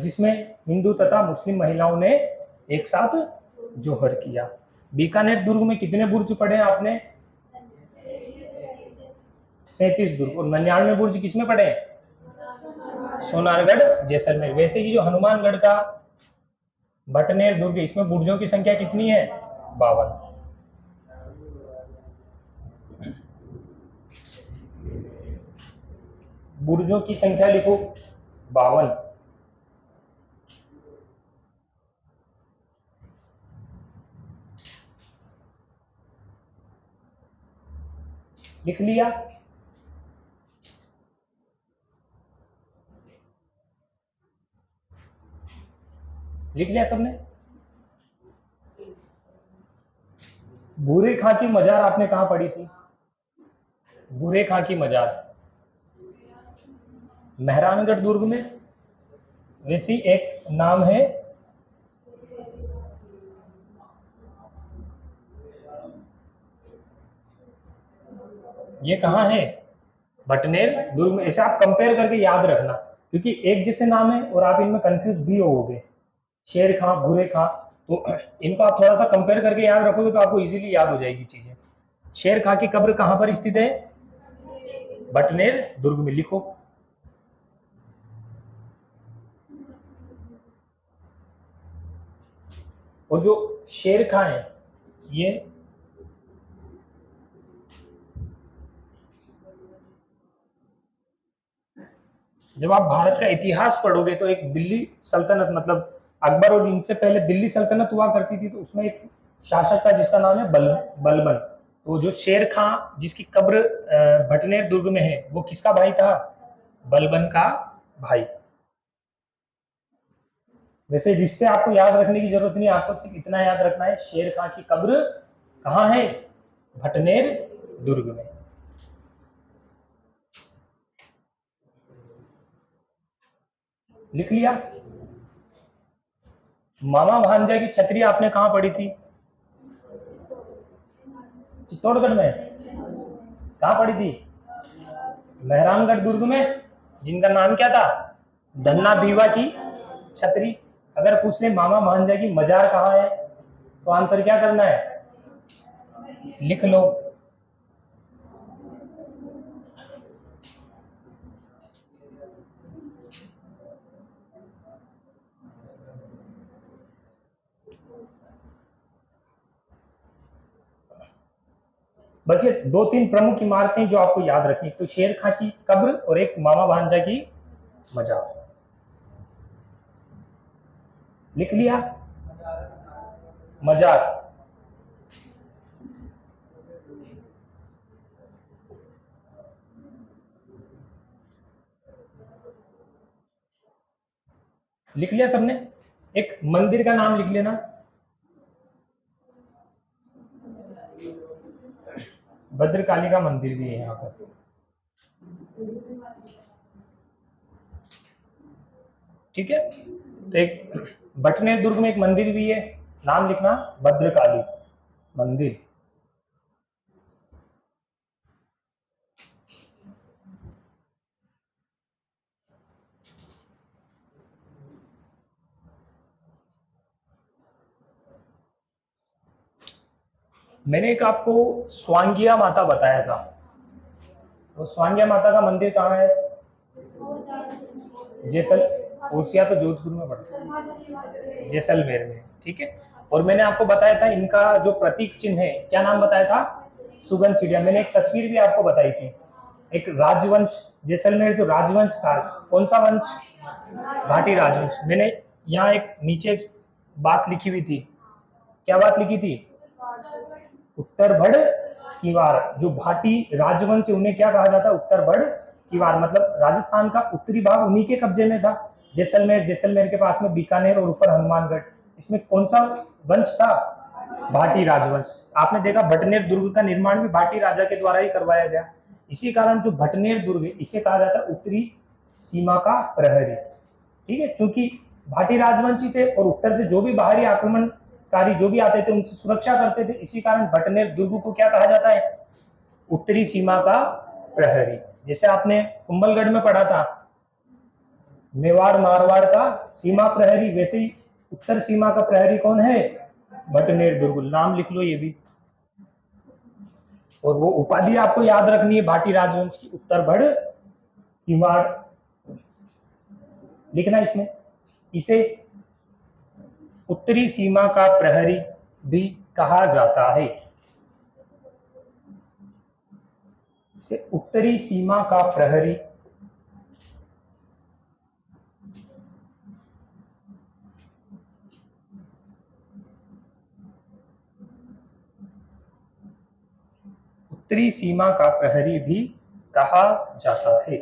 S1: जिसमें हिंदू तथा मुस्लिम महिलाओं ने एक साथ जोहर किया। बीकानेर दुर्ग में कितने बुर्ज पढ़े आपने? 37 दुर्ग। और 99 बुर्ज किसमें पढ़े? सोनारगढ़ जैसलमेर। वैसे ही जो हनुमानगढ़ का भटनेर दुर्ग, इसमें बुर्जों की संख्या कितनी है? 52। बुर्जों की संख्या लिखो 52। लिख लिया। लिख लिया सबने? भूरे खां की मजार आपने कहां पढ़ी थी? भूरे खां की मजार मेहरानगढ़ दुर्ग में। वैसी एक नाम है, ये कहाँ है? भटनेर दुर्ग में। ऐसे आप कंपेयर करके याद रखना, क्योंकि एक जैसे नाम है और आप इनमें कंफ्यूज भी होगे। शेर खां, भूरे खां, तो इनको आप थोड़ा सा कंपेयर करके याद रखोगे तो आपको इजीली याद हो जाएगी चीजें। शेर खां की कब्र कहां पर स्थित है? भटनेर दुर्ग में। लिखो। और जो शेर खां है, ये जब आप भारत का इतिहास पढ़ोगे तो एक दिल्ली सल्तनत, मतलब अकबर और इनसे पहले दिल्ली सल्तनत हुआ करती थी, तो उसमें एक शासक था जिसका नाम है बलबन। तो जो शेर खां जिसकी कब्र भटनेर दुर्ग में है, वो किसका भाई था? बलबन का भाई। वैसे रिश्ते आपको याद रखने की जरूरत नहीं, आपको सिर्फ इतना याद रखना है, शेर खां की कब्र कहाँ है? भटनेर दुर्ग में। लिख लिया। मामा भांजा की छतरी आपने कहां पढ़ी थी? चित्तौड़गढ़ में। कहां पढ़ी थी? मेहरानगढ़ दुर्ग में, जिनका नाम क्या था? धन्ना भीवा की छतरी। अगर पूछ ले मामा भांजा की मजार कहाँ है, तो आंसर क्या करना है? लिख लो। बस ये 2-3 प्रमुख इमारतें जो आपको याद रखनी, तो शेर खां की कब्र और एक मामा भांजा की मजार। लिख लिया। मजार। लिख लिया सबने? एक मंदिर का नाम लिख लेना। भद्रकाली का मंदिर भी है यहाँ पर। ठीक है। तो एक भटनेर दुर्ग में एक मंदिर भी है, नाम लिखना भद्रकाली मंदिर। मैंने एक आपको स्वांगिया माता बताया था, वो स्वांगिया माता का मंदिर कहाँ है? ओसिया तो जोधपुर में पड़ता है, जैसलमेर में। ठीक है। और मैंने आपको बताया था इनका जो प्रतीक चिन्ह है, क्या नाम बताया था? सुगंध चिड़िया। मैंने एक तस्वीर भी आपको बताई थी, एक राजवंश, जैसलमेर जो राजवंश था, कौन सा वंश? भाटी राजवंश। मैंने यहाँ एक नीचे बात लिखी हुई थी, क्या बात लिखी थी? उत्तर भड़ किवाड़, जो भाटी राजवंश है उन्हें क्या कहा जाता है, उत्तर बड़ किवाड़, मतलब राजस्थान का उत्तरी भाग उन्हीं के कब्जे में था। जैसलमेर के पास में बीकानेर और ऊपर हनुमानगढ़, इसमें कौन सा वंश था, भाटी राजवंश। आपने देखा भटनेर दुर्ग का निर्माण भी भाटी राजा के द्वारा ही करवाया गया। इसी कारण जो भटनेर दुर्ग है इसे कहा जाता है उत्तरी सीमा का प्रहरी। ठीक है, क्योंकि भाटी राजवंशी थे और उत्तर से जो भी बाहरी आक्रमणकारी जो भी आते थे उनसे सुरक्षा करते थे, इसी कारण भटनेर दुर्ग को क्या कहा जाता है, उत्तरी सीमा का प्रहरी। जैसे आपने कुंभलगढ़ में पढ़ा था मेवाड़ मारवाड़ का सीमा प्रहरी, वैसे ही उत्तर सीमा का प्रहरी कौन है, भटनेर दुर्ग। नाम लिख लो ये भी, और वो उपाधि आपको याद रखनी है भाटी राजवंश की, उत्तर बड़ किवाड़ लिखना इसमें। इसे उत्तरी सीमा का प्रहरी भी कहा जाता है, इसे उत्तरी सीमा का प्रहरी उत्तरी सीमा का प्रहरी भी कहा जाता है।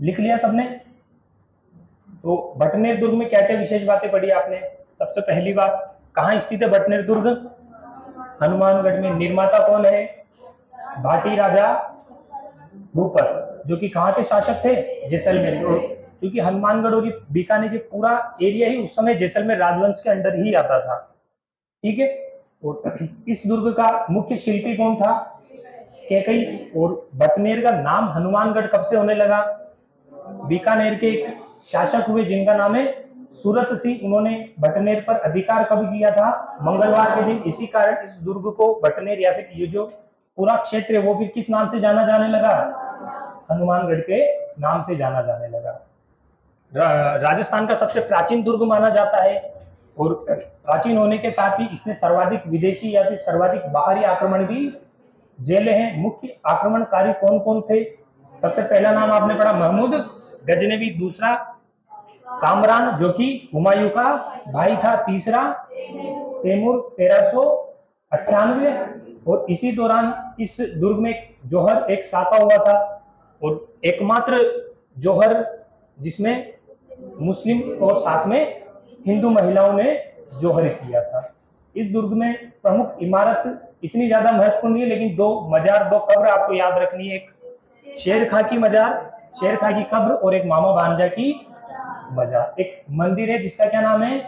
S1: लिख लिया सबने? तो भटनेर दुर्ग में क्या क्या विशेष बातें पढ़ी आपने? सबसे पहली बात, कहाँ स्थित है भटनेर दुर्ग, हनुमानगढ़ में। निर्माता कौन है, भाटी राजा भूपर, जो कि कहाँ के शासक थे, जैसलमेर। क्योंकि हनुमानगढ़ और बीकानेर, पूरा एरिया ही उस समय जैसलमेर राजवंश के अंडर ही आता था। ठीक है, और इस दुर्ग का मुख्य शिल्पी कौन था, कैकई। और भटनेर का नाम हनुमानगढ़ कब से होने लगा, बीकानेर के एक शासक हुए जिनका नाम है सूरत सिंह, उन्होंने भटनेर पर अधिकार कब किया था, मंगलवार के दिन। इसी कारण इस दुर्ग को भटनेर या फिर ये जो पूरा क्षेत्र है वो भी किस नाम से जाना जाने लगा, हनुमानगढ़ के नाम से जाना जाने लगा। राजस्थान का सबसे प्राचीन दुर्ग माना जाता है, और प्राचीन होने के साथ ही इसने सर्वाधिक विदेशी या फिर सर्वाधिक बाहरी आक्रमण भी झेले हैं। मुख्य आक्रमणकारी कौन कौन थे, सबसे पहला नाम आपने पढ़ा महमूद गजनवी, दूसरा कामरान जो कि हुमायूं का भाई था, तीसरा तैमूर 1398, और इसी दौरान इस दुर्ग में जौहर एक साका हुआ था, और एकमात्र जौहर जिसमें मुस्लिम और साथ में हिंदू महिलाओं ने जौहर किया था। इस दुर्ग में प्रमुख इमारत इतनी ज्यादा महत्वपूर्ण नहीं है, लेकिन दो मजार, दो कब्र आपको याद रखनी है, एक शेर खां की मजार, शेर खां की कब्र, और एक मामा भांजा की मजार। एक मंदिर है जिसका क्या नाम है,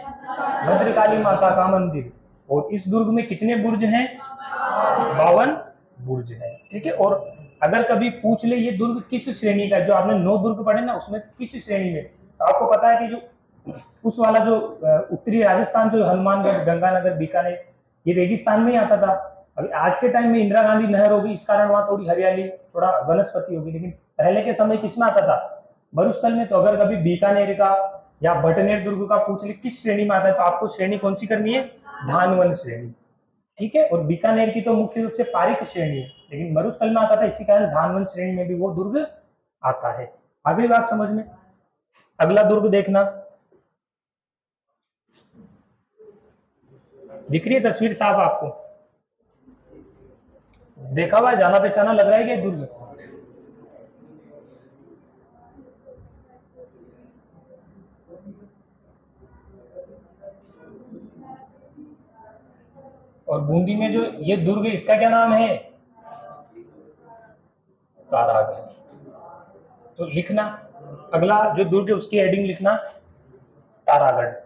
S1: भद्रकाली माता का मंदिर। और इस दुर्ग में कितने बुर्ज हैं, 52 बुर्ज हैं। ठीक है, और अगर कभी पूछ ले ये दुर्ग किस श्रेणी का है, जो आपने 9 दुर्ग पढ़े ना उसमें किस श्रेणी में, तो आपको पता है कि जो उस वाला जो उत्तरी राजस्थान, जो हनुमानगढ़, गंगानगर, बीकानेर, ये रेगिस्तान में ही आता था। अभी आज के टाइम में इंदिरा गांधी नहर होगी, इस कारण वहां थोड़ी हरियाली, थोड़ा वनस्पति होगी, लेकिन पहले के समय किसमें आता था, मरुस्थल में। तो अगर कभी बीकानेर का या भटनेर दुर्ग का पूछ ले किस श्रेणी में आता है, तो आपको श्रेणी कौन सी करनी है, धानवन श्रेणी। ठीक है, और बीकानेर की तो मुख्य रूप से पारिक श्रेणी है, लेकिन मरुस्थल में आता था, इसी कारण धानवन श्रेणी में भी वो दुर्ग आता है। अगली बात समझ में, अगला दुर्ग देखना, दिख रही है तस्वीर साफ आपको, देखा हुआ जाना पहचाना लग रहा है क्या दुर्ग, और बूंदी में जो ये दुर्ग इसका क्या नाम है, तारागढ़। तो लिखना, अगला जो दुर्ग है उसकी हेडिंग लिखना तारागढ़।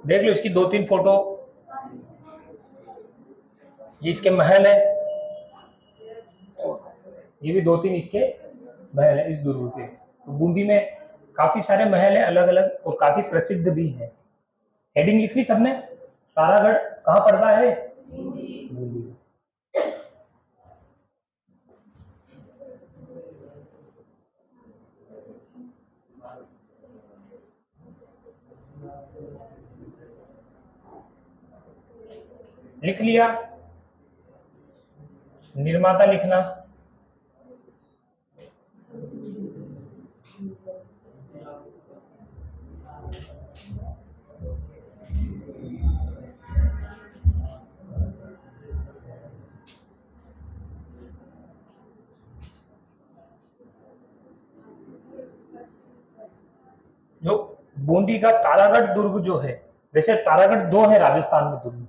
S1: देख लो इसकी 2-3 फोटो, ये इसके महल है, ये भी 2-3 इसके महल है इस दुर्ग के। तो बूंदी में काफी सारे महल है अलग अलग, और काफी प्रसिद्ध भी है। हेडिंग लिख ली सबने? तारागढ़ कहाँ पड़ता है? बूंदी। लिख लिया? निर्माता लिखना। जो बूंदी का तारागढ़ दुर्ग जो है, वैसे तारागढ़ दो है राजस्थान में दुर्ग,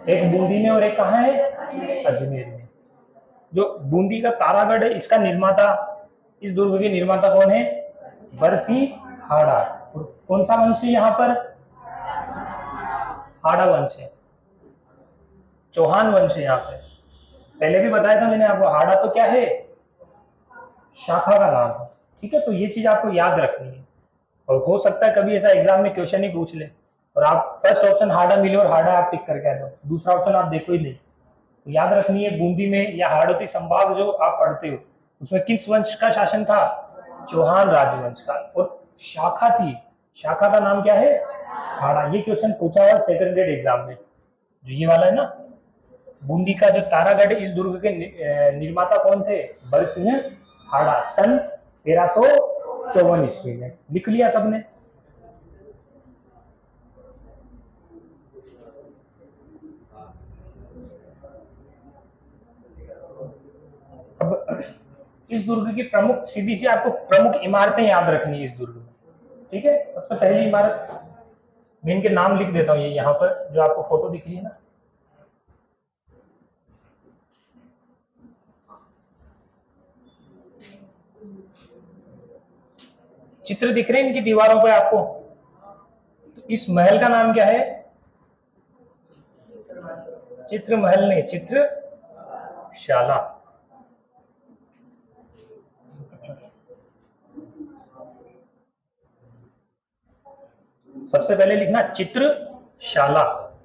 S1: एक बूंदी में और एक कहाँ है? अजमेर में। जो बूंदी का तारागढ़ है, इसका निर्माता, इस दुर्ग के निर्माता कौन है? बरसी हाड़ा। और कौन सा वंश है यहाँ पर? हाड़ा वंश है, चौहान वंश है यहाँ पे। पहले भी बताया था मैंने आपको, हाड़ा तो क्या है? शाखा का नाम है। ठीक है, तो ये चीज आपको याद रखनी है। और हो सकता है कभी ऐसा एग्जाम में क्वेश्चन ही पूछ ले और आप फर्स्ट ऑप्शन हाड़ा मिले और हाड़ा आप टिक करके आ जाओ, दूसरा ऑप्शन आप देखो ही नहीं। तो याद रखनी है, बूंदी में या हाड़ौती संभाग जो आप पढ़ते हो, उसमें किस वंश का शासन था? चौहान राजवंश का। और शाखा थी, शाखा का नाम क्या है? हाड़ा। ये क्वेश्चन पूछा हुआ सेकंड ग्रेड एग्जाम में, जो ये वाला है ना। बूंदी का जो तारागढ़, इस दुर्ग के निर्माता कौन थे? बरसिंह हाड़ा, सन 1354 ईस्वी में। लिख लिया सबने? अब इस दुर्ग की प्रमुख, सीधी सी आपको प्रमुख इमारतें याद रखनी है इस दुर्ग में। ठीक है, सबसे पहली इमारत, मैं इनके नाम लिख देता हूँ, ये यहाँ पर जो आपको फोटो दिख रही है ना, चित्र दिख रहे हैं इनकी दीवारों पे आपको? तो इस महल का नाम क्या है? चित्र महल नहीं, चित्रशाला। सबसे पहले लिखना चित्रशाला।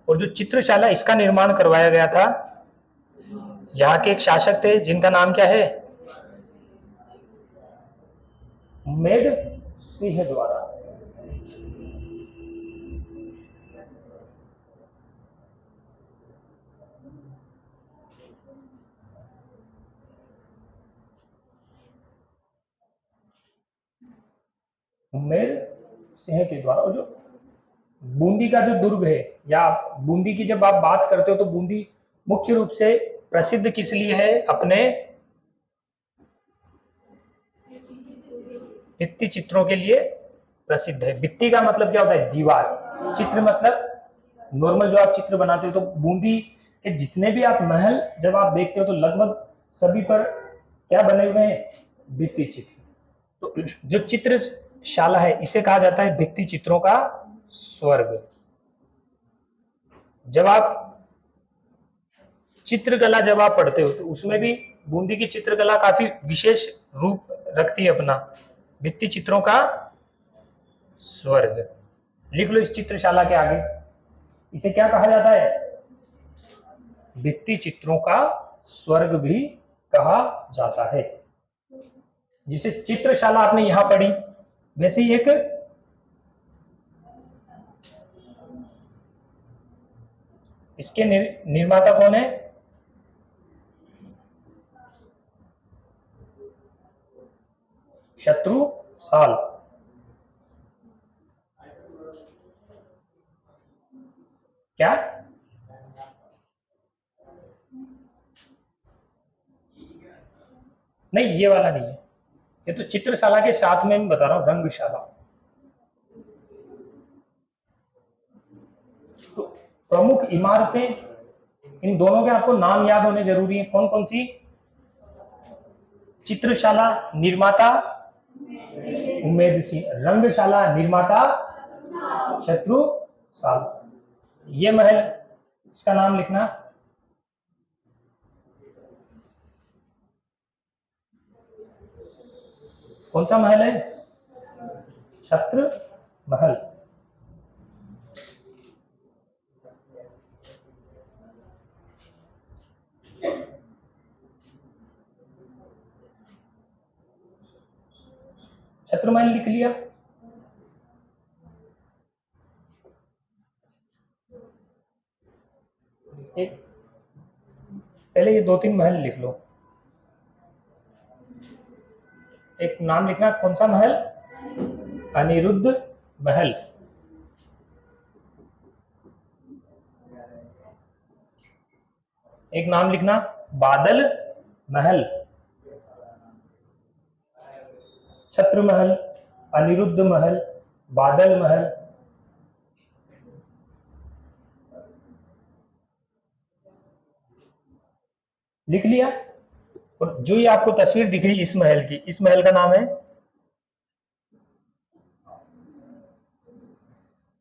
S1: और जो चित्रशाला, इसका निर्माण करवाया गया था, यहाँ के एक शासक थे जिनका नाम क्या है? उम्मेद सिंह द्वारा। उम्मेद सिंह के द्वारा। और जो बूंदी का जो दुर्ग है, या बूंदी की जब आप बात करते हो, तो बूंदी मुख्य रूप से प्रसिद्ध किस लिए है? अपने भित्ति चित्रों के लिए प्रसिद्ध है। भित्ति का मतलब क्या होता है? दीवार। चित्र मतलब नॉर्मल जो आप चित्र बनाते हो। तो बूंदी के जितने भी आप महल जब आप देखते हो, तो लगभग सभी पर क्या बने हुए हैं? भित्ति चित्र। तो जो चित्रशाला है, इसे कहा जाता है भित्ति चित्रों का स्वर्ग। जब आप चित्रकला जब आप पढ़ते हो, तो उसमें भी बूंदी की चित्रकला काफी विशेष रूप रखती है अपना। भित्ति चित्रों का स्वर्ग लिख लो इस चित्रशाला के आगे। इसे क्या कहा जाता है? भित्ति चित्रों का स्वर्ग भी कहा जाता है। जिसे चित्रशाला आपने यहां पढ़ी, वैसे ही एक इसके निर्माता कौन है? शत्रुसाल। क्या? नहीं, ये वाला नहीं है, ये तो चित्रशाला के साथ में मैं बता रहा हूं, रंगशाला। तो प्रमुख इमारतें, इन दोनों के आपको नाम याद होने जरूरी है। कौन कौन सी? चित्रशाला निर्माता उम्मेद सिंह, रंगशाला निर्माता शत्रुसाल। ये महल, इसका नाम लिखना। कौन सा महल है? छत्र महल। शत्रु महल लिख लिया। एक पहले ये 2-3 महल लिख लो। एक नाम लिखना, कौन सा महल? अनिरुद्ध महल। एक नाम लिखना, बादल महल। छत्र महल, अनिरुद्ध महल, बादल महल। लिख लिया। और जो ये आपको तस्वीर दिख रही है इस महल की, इस महल का नाम है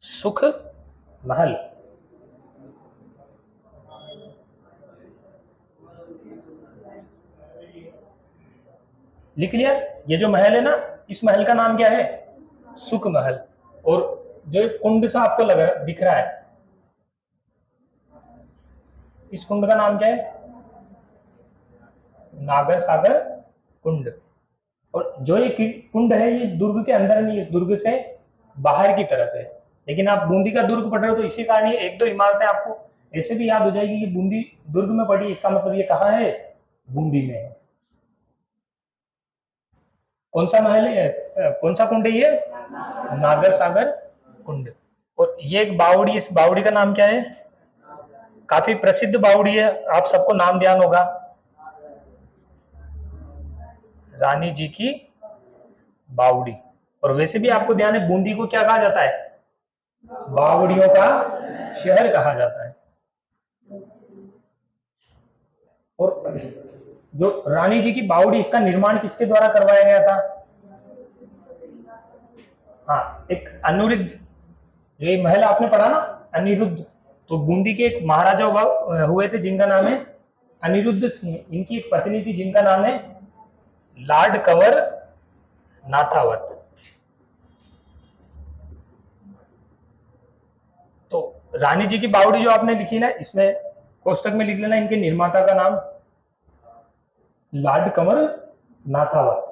S1: सुख महल। लिख लिया। ये जो महल है ना, इस महल का नाम क्या है? सुख महल। और जो एक कुंड सा आपको लग रहा दिख रहा है, इस कुंड का नाम क्या है? नागर सागर कुंड। और जो ये कुंड है, ये इस दुर्ग के अंदर नहीं, इस दुर्ग से बाहर की तरफ है। लेकिन आप बूंदी का दुर्ग पढ़ रहे हो तो इसी कारण ये 1-2 इमारतें आपको ऐसे भी याद हो जाएगी कि बूंदी दुर्ग में पड़ी, इसका मतलब ये कहाँ है? बूंदी में है। कौन सा महल है? कौन सा कुंड है ये? नागर सागर कुंड। और ये एक बावड़ी, इस बावड़ी का नाम क्या है? काफी प्रसिद्ध बावड़ी है, आप सबको नाम ध्यान होगा, रानी जी की बावड़ी। और वैसे भी आपको ध्यान है, बूंदी को क्या कहा जाता है? बावड़ियों का शहर कहा जाता है। और जो रानी जी की बावड़ी, इसका निर्माण किसके द्वारा करवाया गया था? हाँ, एक अनिरुद्ध, जो ये महल आपने पढ़ा ना, अनिरुद्ध, तो बूंदी के एक महाराजा हुए थे जिनका नाम है अनिरुद्ध सिंह। इनकी एक पत्नी थी जिनका नाम है लाड कंवर नाथावत। तो रानी जी की बावड़ी जो आपने लिखी ना, इसमें कोष्टक में लिख लेना इनके निर्माता का नाम, लाड कंवर नाथावत।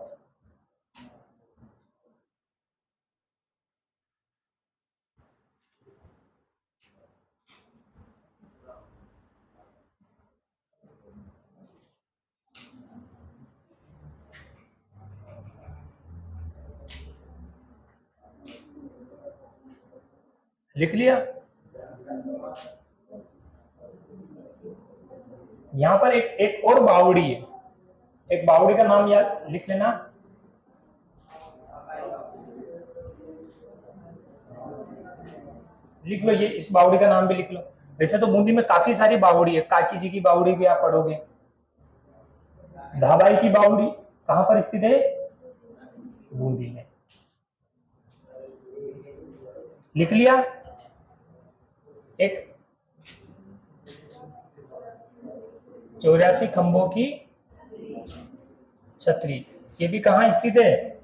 S1: लिख लिया। यहां पर एक और बावड़ी है, एक बावड़ी का नाम याद लिख लेना, लिख लो, ये इस बावड़ी का नाम भी लिख लो। वैसे तो बूंदी में काफी सारी बावड़ी है, काकी जी की बावड़ी भी आप पढ़ोगे। धाबाई की बावड़ी कहां पर स्थित है? बूंदी में। लिख लिया। एक 84 खंभों की छतरी, ये भी कहां स्थित है?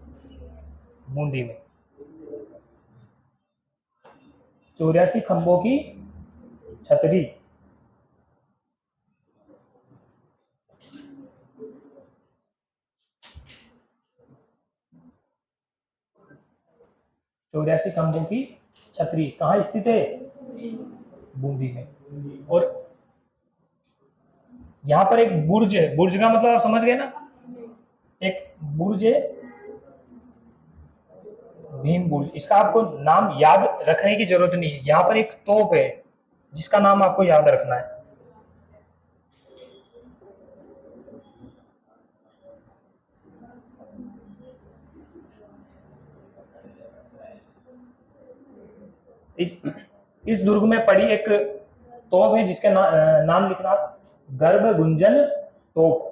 S1: बूंदी में। 84 खंभों की छतरी। चौरासी खंभों की छतरी कहाँ स्थित है? बूंदी में। और यहाँ पर एक बुर्ज है, बुर्ज का मतलब आप समझ गए ना, एक बुर्ज है भीम बुर्ज। इसका आपको नाम याद रखने की जरूरत नहीं है। यहाँ पर एक तोप है जिसका नाम आपको याद रखना है। इस दुर्ग में पड़ी एक तोप है जिसका नाम लिखना, गर्भ गुंजन तोप।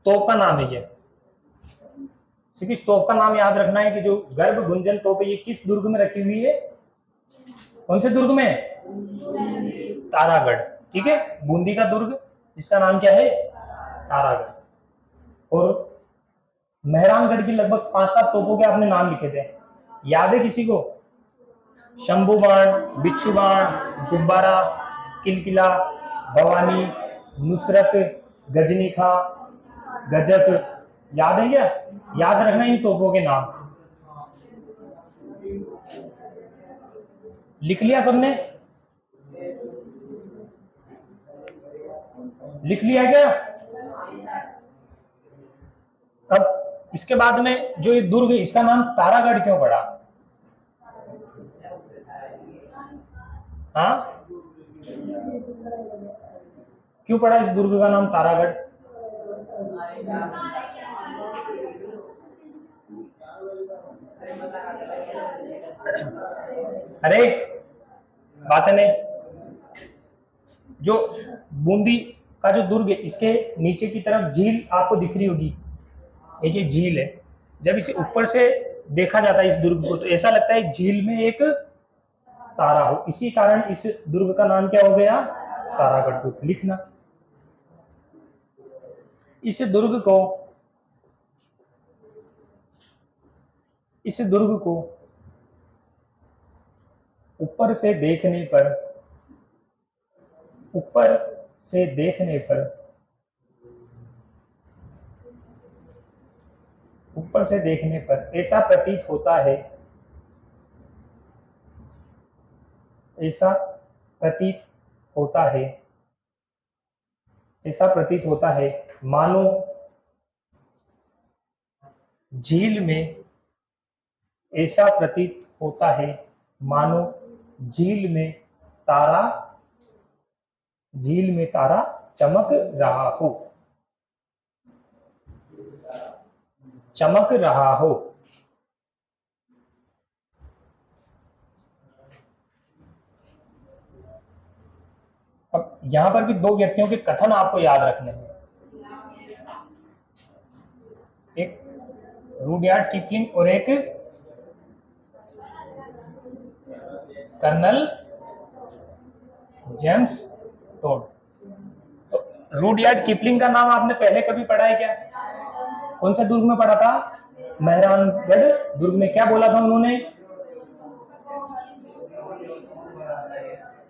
S1: तोप का नाम है ये, सिर्फ इस तोप का नाम याद रखना है कि जो गर्भ गुंजन तोप है ये किस दुर्ग में रखी हुई है? कौन से दुर्ग में? तारागढ़। ठीक है, बूंदी का दुर्ग जिसका नाम क्या है? तारागढ़। और मेहरानगढ़ की लगभग 5-7 तोपों के आपने नाम लिखे थे, याद है किसी को? शंभू बाण, बिच्छू बाण, गुब्बारा, किलकिला, भवानी, नुसरत, गजनी खां, गजक। याद है क्या? याद रखना इन तोपों के नाम। लिख लिया सबने? लिख लिया क्या? अब इसके बाद में जो ये दुर्ग, इसका नाम तारागढ़ क्यों पड़ा? हाँ, क्यों पड़ा इस दुर्ग का नाम तारागढ़? अरे बात नहीं, जो बूंदी का जो दुर्ग है, इसके नीचे की तरफ झील आपको दिख रही होगी, एक ये झील है। जब इसे ऊपर से देखा जाता है इस दुर्ग को, तो ऐसा लगता है झील में एक तारा हो। इसी कारण इस दुर्ग का नाम क्या हो गया? तारागढ़ दुर्ग। लिखना। इस दुर्ग को इस दुर्ग को ऊपर से देखने पर ऊपर से देखने पर ऊपर से देखने पर ऐसा प्रतीत होता है, ऐसा प्रतीत होता है ऐसा प्रतीत होता है मानो झील में ऐसा प्रतीत होता है मानो झील में तारा चमक रहा हो। चमक रहा हो। अब यहां पर भी दो व्यक्तियों के कथन आपको याद रखने हैं। एक रूडयार्ड किपलिंग और एक कर्नल जेम्स टोड। तो रूडयार्ड किपलिंग का नाम आपने पहले कभी पढ़ा है क्या? कौन सा दुर्ग में पढ़ा था? मेहरानगढ़ दुर्ग में। क्या बोला था उन्होंने?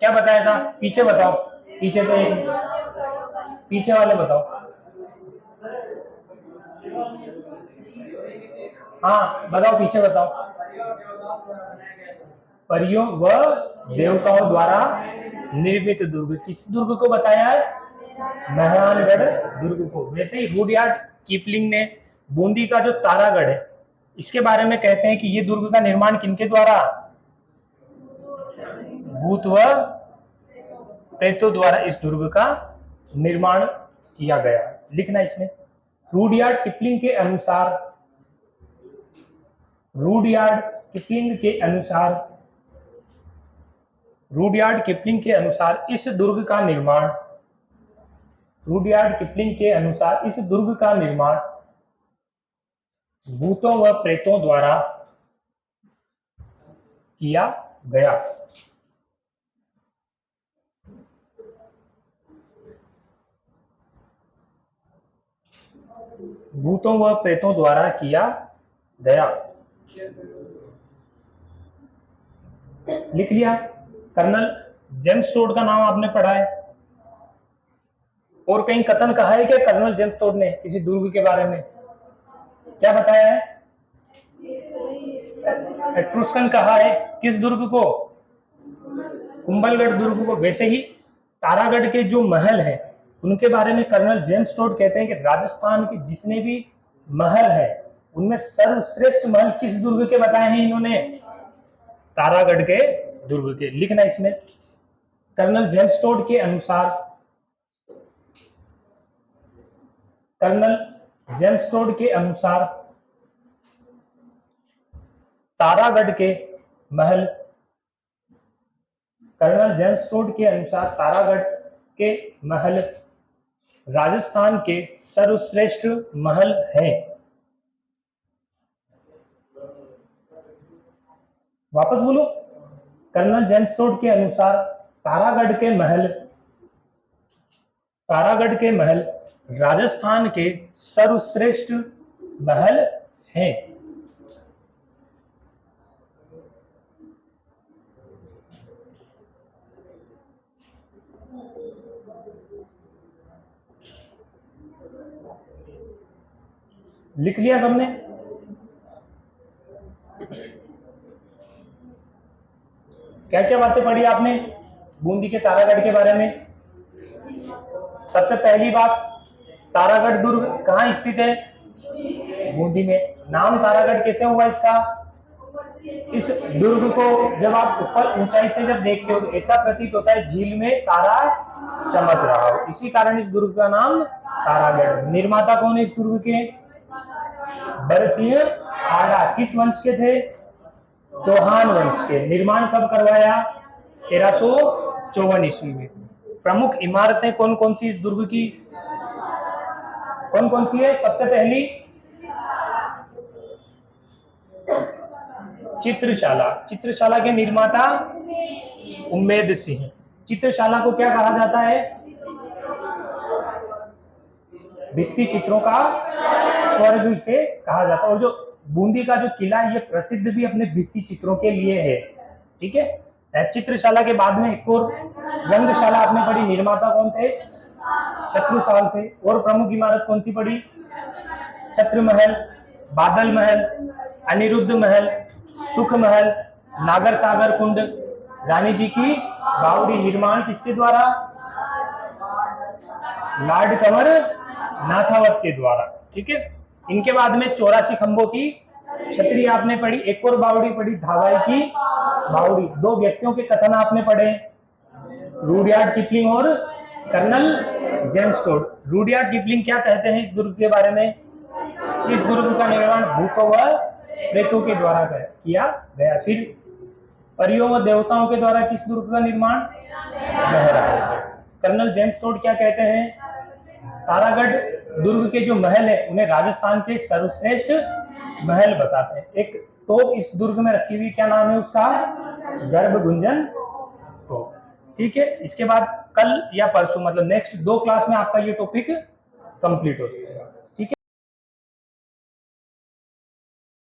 S1: क्या बताया था? पीछे बताओ, पीछे से एक, पीछे वाले बताओ। हाँ बताओ, पीछे बताओ। परियों व देवताओं द्वारा निर्मित दुर्ग। किस दुर्ग को बताया है? मेहरानगढ़ दुर्ग को। वैसे ही रूडयार्ड कीपलिंग ने बूंदी का जो तारागढ़ है, इसके बारे में कहते हैं कि ये दुर्ग का निर्माण किनके द्वारा? भूत व प्रेतों द्वारा इस दुर्ग का निर्माण किया गया। लिखना इसमें। रूडयार्ड किपलिंग के अनुसार रूडयार्ड किपलिंग के अनुसार रूडयार्ड किपलिंग के अनुसार इस दुर्ग का निर्माण रूडयार्ड किपलिंग के अनुसार इस दुर्ग का निर्माण भूतों व प्रेतों द्वारा किया गया। भूतों व प्रेतों द्वारा किया गया। लिख लिया? कर्नल जेम्स टोड का नाम आपने पढ़ा है। और कहीं कथन कहा है क्या कर्नल जेम्स टोड ने किसी दुर्ग के बारे में? क्या बताया है? एट्रुस्कन कहा है। किस दुर्ग को? कुंभलगढ़ दुर्ग को। वैसे ही तारागढ़ के जो महल हैं, उनके बारे में कर्नल जेम्स टोड कहते हैं कि राजस्थान के जितने भी महल हैं, उनमें सर्वश्रेष्ठ महल किस दुर्ग के बताए हैं इन्होंने? तारागढ़ के दुर्ग के। लिखना इसमें। कर्नल जेम्स टोड के अनुसार कर्नल जेम्स टोड के अनुसार तारागढ़ के महल कर्नल जेम्स टोड के अनुसार तारागढ़ के महल राजस्थान के सर्वश्रेष्ठ महल हैं। वापस बोलो। कर्नल जेम्स टोड के अनुसार तारागढ़ के महल राजस्थान के सर्वश्रेष्ठ महल हैं। लिख लिया सबने? क्या क्या बातें पढ़ी आपने बूंदी के तारागढ़ के बारे में? सबसे पहली बात, तारागढ़ दुर्ग कहाँ स्थित है? बूंदी में। नाम तारागढ़ कैसे हुआ इसका? इस दुर्ग को जब आप ऊपर ऊंचाई से जब देखते हो तो ऐसा प्रतीत होता है झील में तारा चमक रहा हो, इसी कारण इस दुर्ग का नाम तारागढ़। निर्माता कौन है इस दुर्ग के? बरसिंह आडा। किस वंश के थे? चौहान वंश के। निर्माण कब करवाया? 1354 ईस्वी में। प्रमुख इमारतें कौन कौन सी इस दुर्ग की? कौन कौन सी है? सबसे पहली चित्रशाला। चित्रशाला के निर्माता उम्मेद सिंह। चित्रशाला को क्या कहा जाता है? भित्ति चित्रों का स्वर्ग से कहा जाता है। और जो बूंदी का जो किला है ये प्रसिद्ध भी अपने भित्ति चित्रों के लिए है। ठीक है। चित्रशाला के बाद में एक और रंगशाला आपने पढ़ी, निर्माता कौन थे? शत्रुसाल थे। और प्रमुख इमारत कौन सी पढ़ी? छत्र महल, बादल महल, अनिरुद्ध महल, सुख महल, नागर सागर कुंड, रानी जी की बावड़ी। निर्माण किसके द्वारा? लॉर्ड कंवर नाथावत के द्वारा। ठीक है। इनके बाद में 84 खंभों की छतरी आपने पढ़ी। एक और बावड़ी पढ़ी, धावाई की बावड़ी। दो व्यक्तियों के कथन आपने पढ़े, रुडयार्ड किपलिंग और colonel James Tod. Rudyard Kipling क्या कहते हैं इस दुर्ग के बारे में? इस दुर्ग का निर्माण भूतों व प्रेतों के द्वारा किया गया। फिर परियों व देवताओं के द्वारा किस दुर्ग का निर्माण? बहराइच। कर्नल जेम्स टोड क्या कहते हैं? तारागढ़ दुर्ग के जो महल है उन्हें राजस्थान के सर्वश्रेष्ठ महल बताते हैं। एक तोप इस दुर्ग में रखी हुई, क्या नाम है उसका? गर्भ गुंजन तोप। ठीक है। इसके बाद कल या परसों मतलब नेक्स्ट 2 क्लास में आपका ये टॉपिक कंप्लीट हो जाएगा।